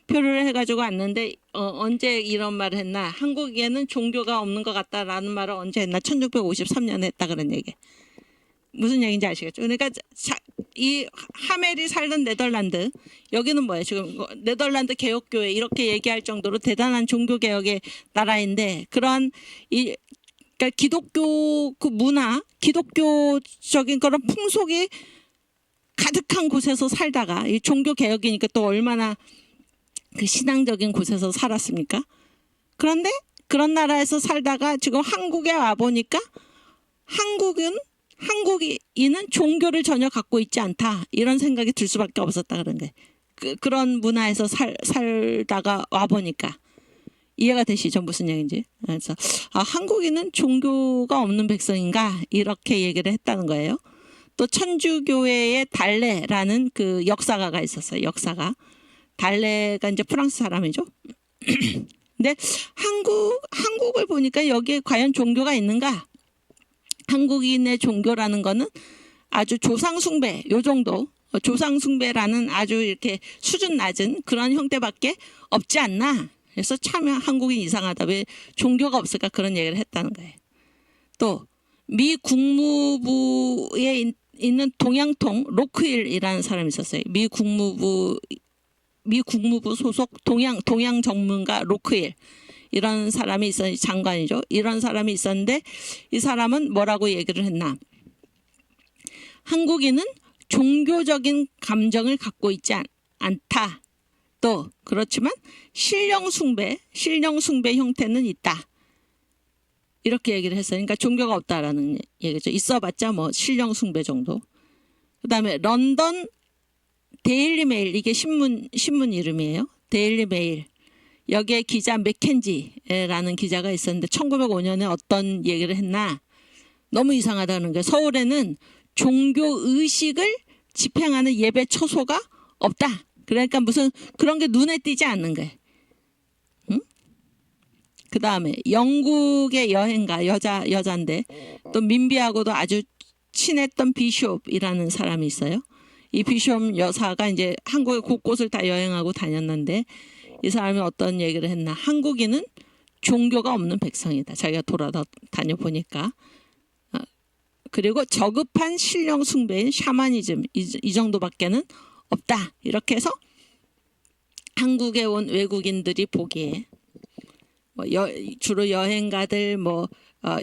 표류를 해가지고 왔는데 언제 이런 말을 했나? 한국에는 종교가 없는 것 같다라는 말을 언제 했나? 1653년에 했다 그런 얘기. 무슨 얘기인지 아시겠죠? 그러니까 이 하멜이 살던 네덜란드, 여기는 뭐예요? 지금 네덜란드 개혁교회 이렇게 얘기할 정도로 대단한 종교개혁의 나라인데, 그런 그러니까 기독교 그 문화, 기독교적인 그런 풍속이 가득한 곳에서 살다가, 이 종교개혁이니까 또 얼마나 그 신앙적인 곳에서 살았습니까? 그런데 그런 나라에서 살다가 지금 한국에 와 보니까 한국인은 종교를 전혀 갖고 있지 않다, 이런 생각이 들 수밖에 없었다 그런 거예요. 그런 문화에서 살다가 와 보니까 이해가 되시죠? 무슨 얘기인지. 그래서 한국인은 종교가 없는 백성인가, 이렇게 얘기를 했다는 거예요. 또 천주교회의 달레라는 그 역사가가 있었어요. 역사가. 달레가 이제 프랑스 사람이죠. 근데 한국을 보니까 여기에 과연 종교가 있는가? 한국인의 종교라는 거는 아주 조상숭배, 요 정도, 조상숭배라는 아주 이렇게 수준 낮은 그런 형태밖에 없지 않나. 그래서 참 한국인 이상하다, 왜 종교가 없을까, 그런 얘기를 했다는 거예요. 또 미 국무부에 있는 동양통 로크힐이라는 사람이 있었어요. 미 국무부 소속 동양 전문가 로크힐, 이런 사람이 있었는데, 장관이죠. 이런 사람이 있었는데 이 사람은 뭐라고 얘기를 했나? 한국인은 종교적인 감정을 갖고 있지 않다. 또 그렇지만 신령 숭배 형태는 있다, 이렇게 얘기를 했어요. 그러니까 종교가 없다라는 얘기죠. 있어봤자 뭐 신령 숭배 정도. 그다음에 런던 데일리 메일, 이게 신문 이름이에요. 데일리 메일. 여기에 기자 맥켄지라는 기자가 있었는데 1905년에 어떤 얘기를 했나? 너무 이상하다는 거예요. 서울에는 종교 의식을 집행하는 예배 처소가 없다. 그러니까 무슨 그런 게 눈에 띄지 않는 거예요. 응? 그 다음에 영국의 여행가, 여자인데 또 민비하고도 아주 친했던 비숍이라는 사람이 있어요. 이 비숍 여사가 이제 한국의 곳곳을 다 여행하고 다녔는데, 이 사람이 어떤 얘기를 했나? 한국인은 종교가 없는 백성이다, 자기가 돌아다녀 보니까. 그리고 저급한 신령 숭배인 샤머니즘, 이 정도밖에는 없다. 이렇게 해서 한국에 온 외국인들이 보기에 뭐 주로 여행가들, 뭐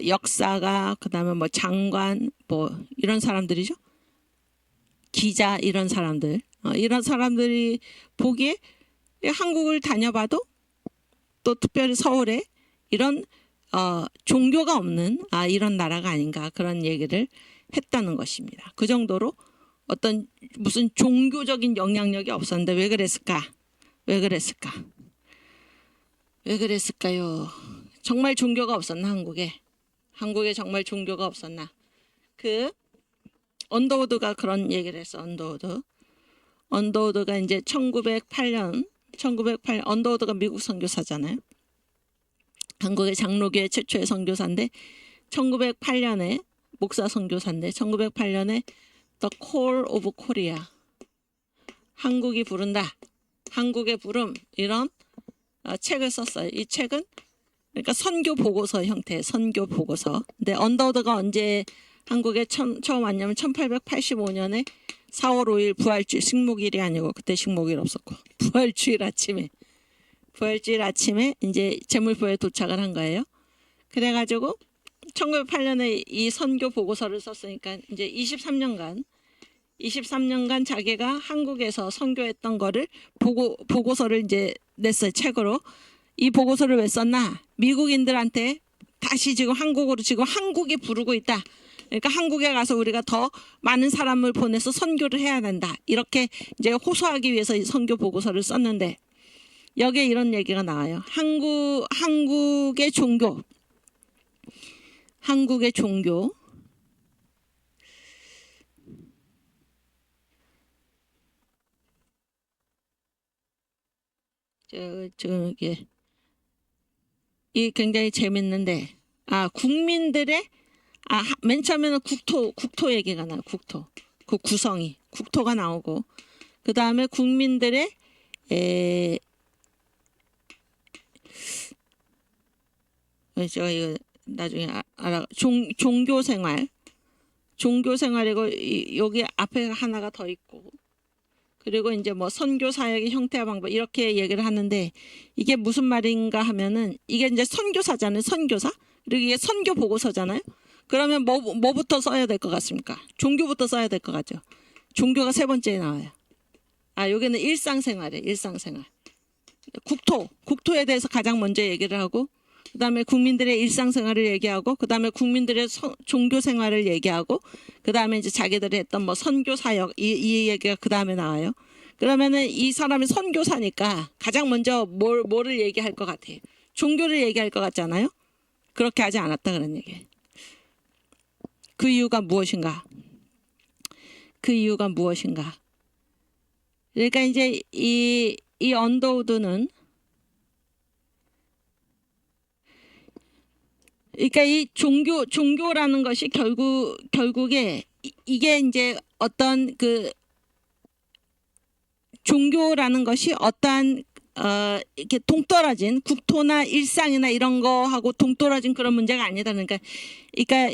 역사가, 그다음에 뭐 장관, 뭐 이런 사람들이죠. 기자, 이런 사람들, 이런 사람들이 보기에 한국을 다녀봐도, 또 특별히 서울에 이런 종교가 없는 이런 나라가 아닌가, 그런 얘기를 했다는 것입니다. 그 정도로 어떤 무슨 종교적인 영향력이 없었는데 왜 그랬을까? 왜 그랬을까요? 정말 종교가 없었나? 한국에 정말 종교가 없었나? 그 언더우드가 그런 얘기를 했어. 언더우드가 이제 1908년 언더우드가 미국 선교사잖아요. 한국의 장로교회 최초의 선교사인데 1908년에 목사 선교사인데 1908년에 The Call of Korea, 한국이 부른다, 한국의 부름, 이런 책을 썼어요. 이 책은 그러니까 선교 보고서 형태의 선교 보고서. 근데 언더우드가 언제 한국에 처음 왔냐면 1885년에 4월 5일 부활주일, 식목일이 아니고 그때 식목일 없었고 부활주일 아침에 이제 제물포에 도착을 한 거예요. 그래가지고 1908년에 이 선교 보고서를 썼으니까 이제 23년간 자기가 한국에서 선교했던 거를 보고서를 이제 냈어요, 책으로. 이 보고서를 왜 썼나? 미국인들한테 다시 지금 한국으로, 지금 한국이 부르고 있다. 그러니까 한국에 가서 우리가 더 많은 사람을 보내서 선교를 해야 된다, 이렇게 이제 호소하기 위해서 이 선교 보고서를 썼는데, 여기에 이런 얘기가 나와요. 한국의 종교. 저기 이 굉장히 재밌는데 국민들의 맨 처음에는 국토 얘기가 나요. 국토 그 구성이 국토가 나오고 그 다음에 국민들의 저 이거 나중에 알아 종교 생활이고 여기 앞에 하나가 더 있고 그리고 이제 뭐 선교 사역의 형태와 방법 이렇게 얘기를 하는데 이게 무슨 말인가 하면은 이게 이제 선교사잖아요. 선교사 그리고 이게 선교 보고서잖아요. 그러면 뭐부터 써야 될 것 같습니까? 종교부터 써야 될 것 같죠. 종교가 세 번째에 나와요. 여기는 일상생활이에요. 일상생활. 국토에 대해서 가장 먼저 얘기를 하고 그 다음에 국민들의 일상생활을 얘기하고 그 다음에 국민들의 종교생활을 얘기하고 그 다음에 이제 자기들이 했던 뭐 선교사역 이 얘기가 그 다음에 나와요. 그러면은 이 사람이 선교사니까 가장 먼저 뭐를 얘기할 것 같아요. 종교를 얘기할 것 같잖아요. 그렇게 하지 않았다 그런 얘기예요. 그 이유가 무엇인가? 그러니까 이제 이 언더우드는 그러니까 이 종교라는 것이 결국에 이게 이제 어떤 그 종교라는 것이 어떠한 이렇게 동떨어진 국토나 일상이나 이런 거하고 동떨어진 그런 문제가 아니다. 그러니까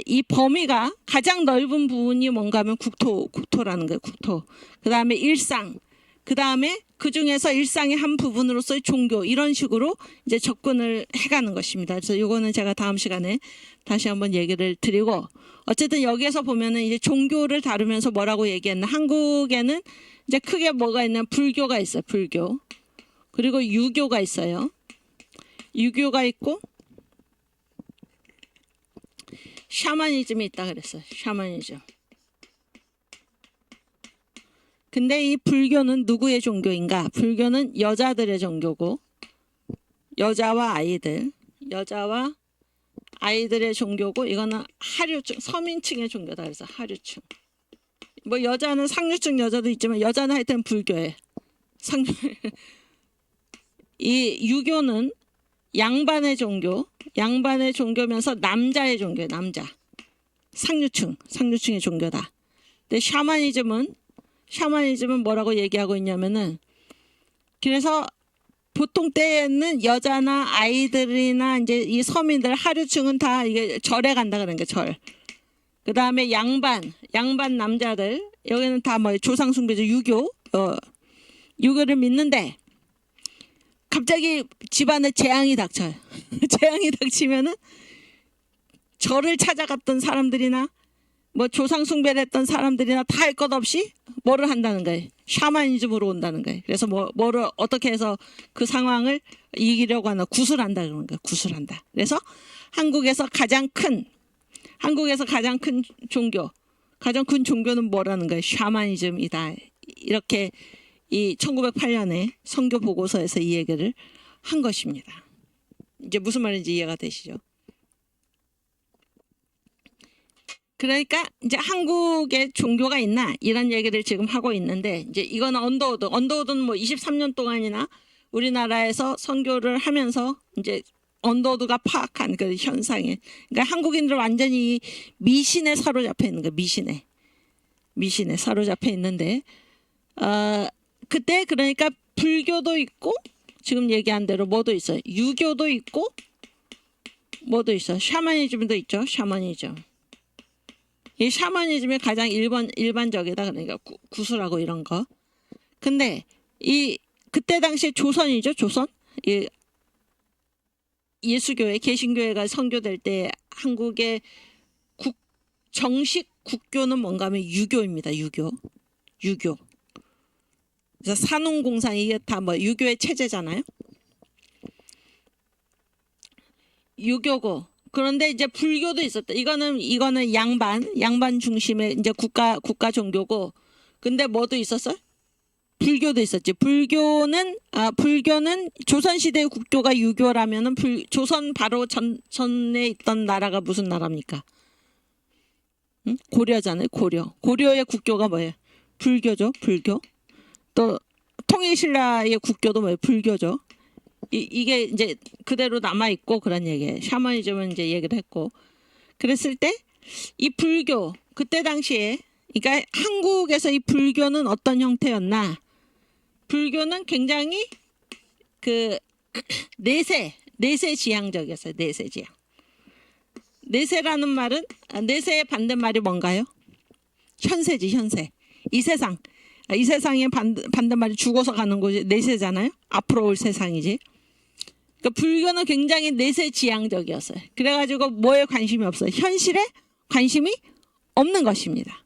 이 범위가 가장 넓은 부분이 뭔가 하면 국토라는 거예요. 국토. 그 다음에 일상. 그 다음에 그 중에서 일상의 한 부분으로서의 종교 이런 식으로 이제 접근을 해가는 것입니다. 그래서 이거는 제가 다음 시간에 다시 한번 얘기를 드리고 어쨌든 여기에서 보면은 이제 종교를 다루면서 뭐라고 얘기했나 한국에는 이제 크게 뭐가 있냐면 불교가 있어요. 불교. 그리고 유교가 있어요. 유교가 있고 샤머니즘이 있다 그랬어요. 샤머니즘. 근데 이 불교는 누구의 종교인가? 불교는 여자들의 종교고 여자와 아이들의 종교고 이거는 하류층, 서민층의 종교다 그래서 하류층. 뭐 여자는 상류층 여자도 있지만 여자는 하여튼 불교예요. 이 유교는 양반의 종교면서 남자의 종교예요. 남자. 상류층의 종교다. 근데 샤머니즘은 뭐라고 얘기하고 있냐면은 그래서 보통 때에는 여자나 아이들이나 이제 이 서민들 하류층은 다 이게 절에 간다 그러는 게 절. 그 다음에 양반 남자들 여기는 다 뭐 조상 숭배죠. 유교를 믿는데 갑자기 집안에 재앙이 닥쳐요. 재앙이 닥치면은 절을 찾아갔던 사람들이나 뭐 조상 숭배를 했던 사람들이나 다 할 것 없이 뭐를 한다는 거예요. 샤머니즘으로 온다는 거예요. 그래서 뭐를 어떻게 해서 그 상황을 이기려고 하나 구술한다 그러는 거예요. 구술한다. 그래서 한국에서 가장 큰 종교는 뭐라는 거예요. 샤머니즘이다. 이렇게 이 1908년에 선교 보고서에서 이 얘기를 한 것입니다. 이제 무슨 말인지 이해가 되시죠? 그러니까 이제 한국에 종교가 있나 이런 얘기를 지금 하고 있는데 이제 이거는 언더우드는 뭐 23년 동안이나 우리나라에서 선교를 하면서 이제 언더우드가 파악한 그 현상에 그러니까 한국인들 완전히 미신에 사로잡혀 있는 거예요. 미신에 사로잡혀 있는데 그때 그러니까 불교도 있고 지금 얘기한 대로 뭐도 있어요. 유교도 있고 뭐도 있어요. 샤머니즘도 있죠. 샤머니즘. 이 샤머니즘이 가장 일반적이다. 그러니까 구슬하고 이런 거. 근데 그때 당시에 조선이죠. 조선. 이 예수교회, 개신교회가 선교될 때 한국의 정식 국교는 뭔가 하면 유교입니다. 유교. 그래서 산웅공상 이게 다 뭐 유교의 체제잖아요. 유교고. 그런데 이제 불교도 있었다. 이거는 양반 중심의 이제 국가 종교고. 근데 뭐도 있었어요? 불교도 있었지. 불교는 조선 시대의 국교가 유교라면은 조선 바로 전에 있던 나라가 무슨 나라입니까? 응? 고려잖아요. 고려의 국교가 뭐예요? 불교죠. 불교. 또 통일신라의 국교도 뭐예요? 불교죠. 이게 이제 그대로 남아 있고 그런 얘기예요. 샤머니즘은 이제 얘기를 했고 그랬을 때 이 불교 그때 당시에 그러니까 한국에서 이 불교는 어떤 형태였나? 불교는 굉장히 그 내세 지향적이었어요. 내세 지향. 내세라는 말은 내세의 반대말이 뭔가요? 현세지 현세. 이 세상의 반대말이 죽어서 가는 곳이 내세잖아요. 앞으로 올 세상이지. 그러니까 불교는 굉장히 내세 지향적이었어요. 그래가지고 뭐에 관심이 없어요. 현실에 관심이 없는 것입니다.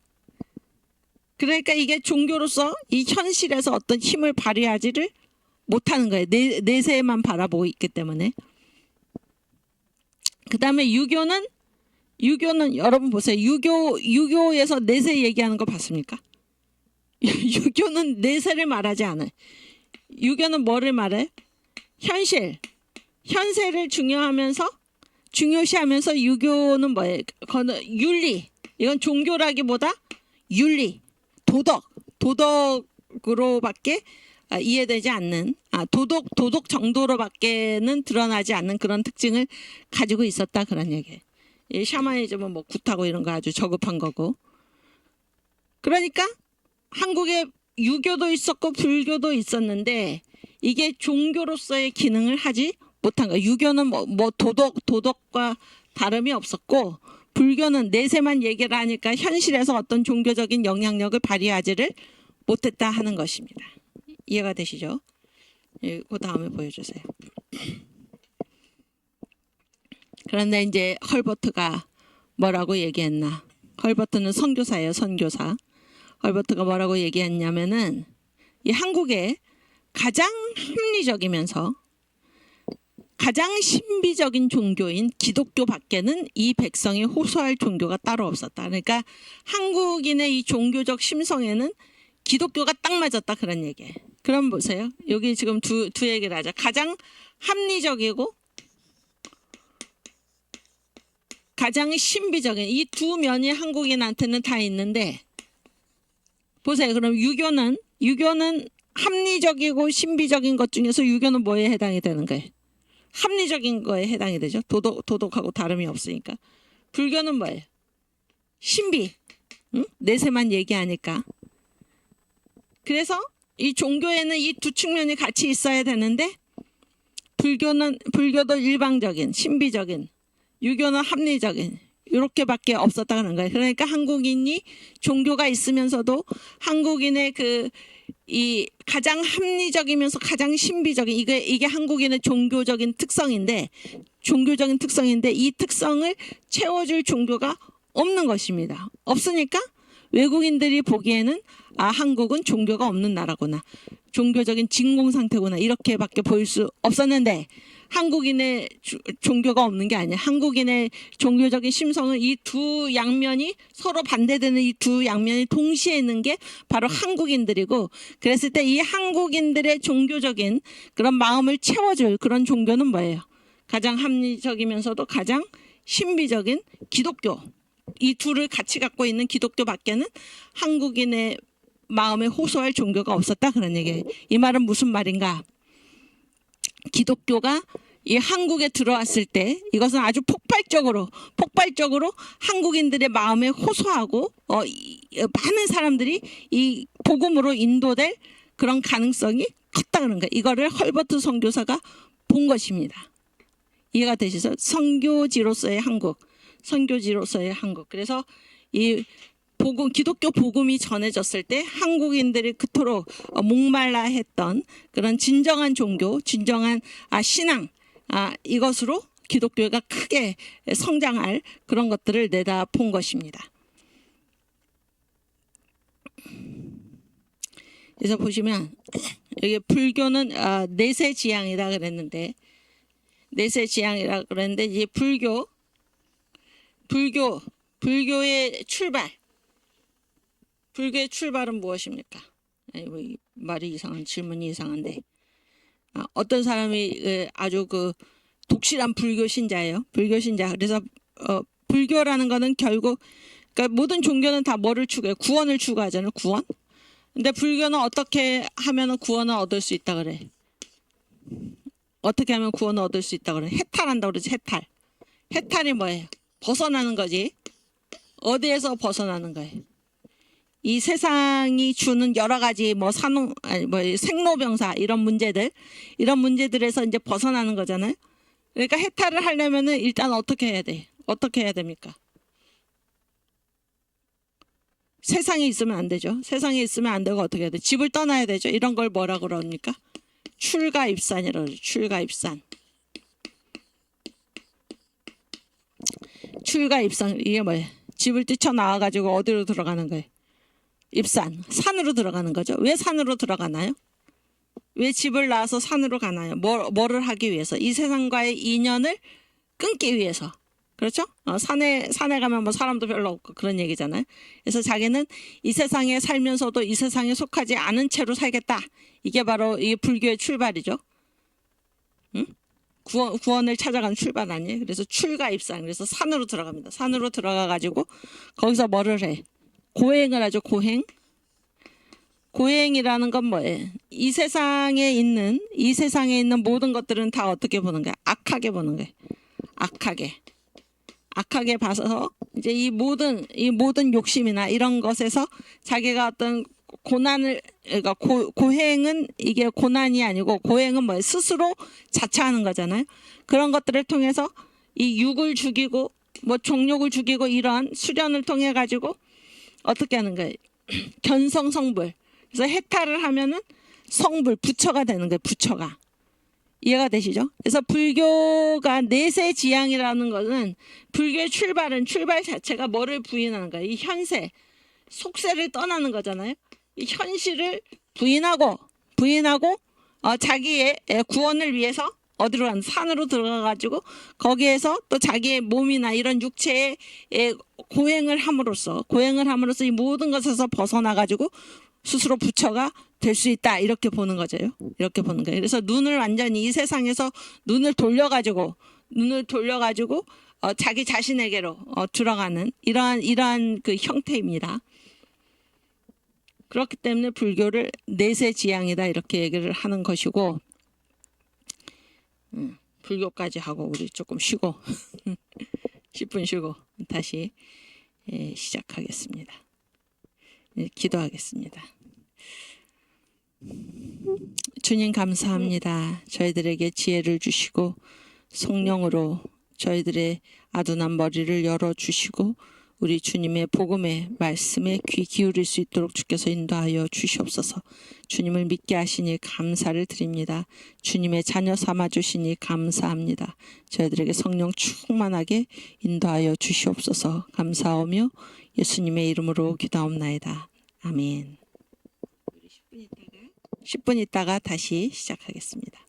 그러니까 이게 종교로서 이 현실에서 어떤 힘을 발휘하지를 못하는 거예요. 내세만 바라보고 있기 때문에. 그 다음에 유교는 여러분 보세요. 유교에서 내세 얘기하는 거 봤습니까? 유교는 내세를 말하지 않아요. 유교는 뭐를 말해요? 현세를 중요시하면서 유교는 뭐예요? 윤리. 이건 종교라기보다 윤리, 도덕으로밖에 이해되지 않는 도덕 정도로밖에는 드러나지 않는 그런 특징을 가지고 있었다 그런 얘기예요. 이 샤머니즘은 뭐 굿하고 이런 거 아주 저급한 거고. 그러니까 한국에 유교도 있었고 불교도 있었는데 이게 종교로서의 기능을 하지 못한 거예요. 유교는 뭐 도덕과 다름이 없었고 불교는 내세만 얘기를 하니까 현실에서 어떤 종교적인 영향력을 발휘하지를 못했다 하는 것입니다. 이해가 되시죠? 예, 그 다음에 보여주세요. 그런데 이제 헐버트가 뭐라고 얘기했나? 헐버트는 선교사예요, 선교사. 헐버트가 뭐라고 얘기했냐면은 이 한국에 가장 합리적이면서 가장 신비적인 종교인 기독교 밖에는 이 백성이 호소할 종교가 따로 없었다. 그러니까 한국인의 이 종교적 심성에는 기독교가 딱 맞았다 그런 얘기예요. 그럼 보세요. 여기 지금 두 얘기를 하자. 가장 합리적이고 가장 신비적인 이 두 면이 한국인한테는 다 있는데 보세요. 그럼 유교는 합리적이고 신비적인 것 중에서 유교는 뭐에 해당이 되는 거예요? 합리적인 거에 해당이 되죠. 도덕하고 다름이 없으니까. 불교는 뭐예요? 신비. 응? 내세만 얘기하니까. 그래서 이 종교에는 이 두 측면이 같이 있어야 되는데 불교도 일방적인 신비적인 유교는 합리적인 이렇게밖에 없었다는 거예요. 그러니까 한국인이 종교가 있으면서도 한국인의 이 가장 합리적이면서 가장 신비적인 이게 한국인의 종교적인 특성인데 이 특성을 채워줄 종교가 없는 것입니다. 없으니까 외국인들이 보기에는 한국은 종교가 없는 나라구나. 종교적인 진공 상태구나. 이렇게밖에 보일 수 없었는데 한국인의 종교가 없는 게 아니야. 한국인의 종교적인 심성은 이 두 양면이 서로 반대되는 이 두 양면이 동시에 있는 게 바로 한국인들이고 그랬을 때 이 한국인들의 종교적인 그런 마음을 채워줄 그런 종교는 뭐예요? 가장 합리적이면서도 가장 신비적인 기독교. 이 둘을 같이 갖고 있는 기독교밖에는 한국인의 마음에 호소할 종교가 없었다 그런 얘기예요. 이 말은 무슨 말인가? 기독교가 이 한국에 들어왔을 때 이것은 아주 폭발적으로 한국인들의 마음에 호소하고 많은 사람들이 이 복음으로 인도될 그런 가능성이 컸다 그런 거예요. 이거를 헐버트 선교사가 본 것입니다. 이해가 되시죠? 선교지로서의 한국. 그래서 이 기독교 복음이 전해졌을 때 한국인들이 그토록 목말라 했던 그런 진정한 종교, 진정한 신앙, 이것으로 기독교가 크게 성장할 그런 것들을 내다본 것입니다. 그래서 보시면 여기 불교는 내세지향이라 그랬는데 이제 불교의 출발은 무엇입니까? 말이 질문이 이상한데 어떤 사람이 아주 독실한 불교 신자예요. 그래서 불교라는 거는 결국 그러니까 모든 종교는 다 뭐를 추구해요? 구원을 추구하잖아요. 구원. 근데 불교는 어떻게 하면 구원을 얻을 수 있다 그래? 어떻게 하면 구원을 얻을 수 있다고 그래? 해탈한다고 그러지. 해탈. 해탈이 뭐예요? 벗어나는 거지. 어디에서 벗어나는 거예요? 이 세상이 주는 여러 가지 뭐 생로병사 이런 문제들에서 이제 벗어나는 거잖아요. 그러니까 해탈을 하려면은 일단 어떻게 해야 돼? 어떻게 해야 됩니까? 세상에 있으면 안 되죠. 세상에 있으면 안 되고 어떻게 해야 돼? 집을 떠나야 되죠. 이런 걸 뭐라 그럽니까? 출가입산이라고 그러죠. 출가입산. 출가입산 이게 뭐예요? 집을 뛰쳐나와가지고 어디로 들어가는 거예요? 입산. 산으로 들어가는 거죠. 왜 산으로 들어가나요? 왜 집을 나와서 산으로 가나요? 뭐를 하기 위해서? 이 세상과의 인연을 끊기 위해서. 그렇죠? 산에 가면 뭐 사람도 별로 없고 그런 얘기잖아요. 그래서 자기는 이 세상에 살면서도 이 세상에 속하지 않은 채로 살겠다. 이게 바로 이 불교의 출발이죠. 응? 구원을 찾아가는 출발 아니에요? 그래서 출가입산. 그래서 산으로 들어갑니다. 산으로 들어가 가지고 거기서 뭐를 해? 고행을 하죠. 고행이라는 건 뭐예요? 이 세상에 있는 모든 것들은 다 어떻게 보는 거야? 악하게 보는 거예요. 악하게 봐서 이제 이 모든 욕심이나 이런 것에서 자기가 어떤 고난을, 그러니까 고행은 이게 고난이 아니고 고행은 뭐예요? 스스로 자처하는 거잖아요. 그런 것들을 통해서 이 육을 죽이고 뭐 종욕을 죽이고 이러한 수련을 통해 가지고 어떻게 하는 거예요? 견성성불. 그래서 해탈을 하면은 성불, 부처가 되는 거예요. 부처가. 이해가 되시죠? 그래서 불교가 내세지향이라는 것은 불교의 출발 자체가 뭐를 부인하는 거예요? 이 현세, 속세를 떠나는 거잖아요. 이 현실을 부인하고 자기의 구원을 위해서 어디로 가는 산으로 들어가가지고 거기에서 또 자기의 몸이나 이런 육체의 고행을 함으로써 이 모든 것에서 벗어나가지고 스스로 부처가 될 수 있다 이렇게 보는 거죠. 이렇게 보는 거예요. 그래서 눈을 완전히 이 세상에서 눈을 돌려가지고 자기 자신에게로 들어가는 이러한 그 형태입니다. 그렇기 때문에 불교를 내세지향이다 이렇게 얘기를 하는 것이고, 불교까지 하고 우리 조금 쉬고 10분 쉬고 다시 시작하겠습니다. 기도하겠습니다. 주님 감사합니다. 저희들에게 지혜를 주시고 성령으로 저희들의 아둔한 머리를 열어주시고 우리 주님의 복음의 말씀에 귀 기울일 수 있도록 주께서 인도하여 주시옵소서. 주님을 믿게 하시니 감사를 드립니다. 주님의 자녀 삼아주시니 감사합니다. 저희들에게 성령 충만하게 인도하여 주시옵소서. 감사하며 예수님의 이름으로 기도하옵나이다. 아멘. 10분 있다가 다시 시작하겠습니다.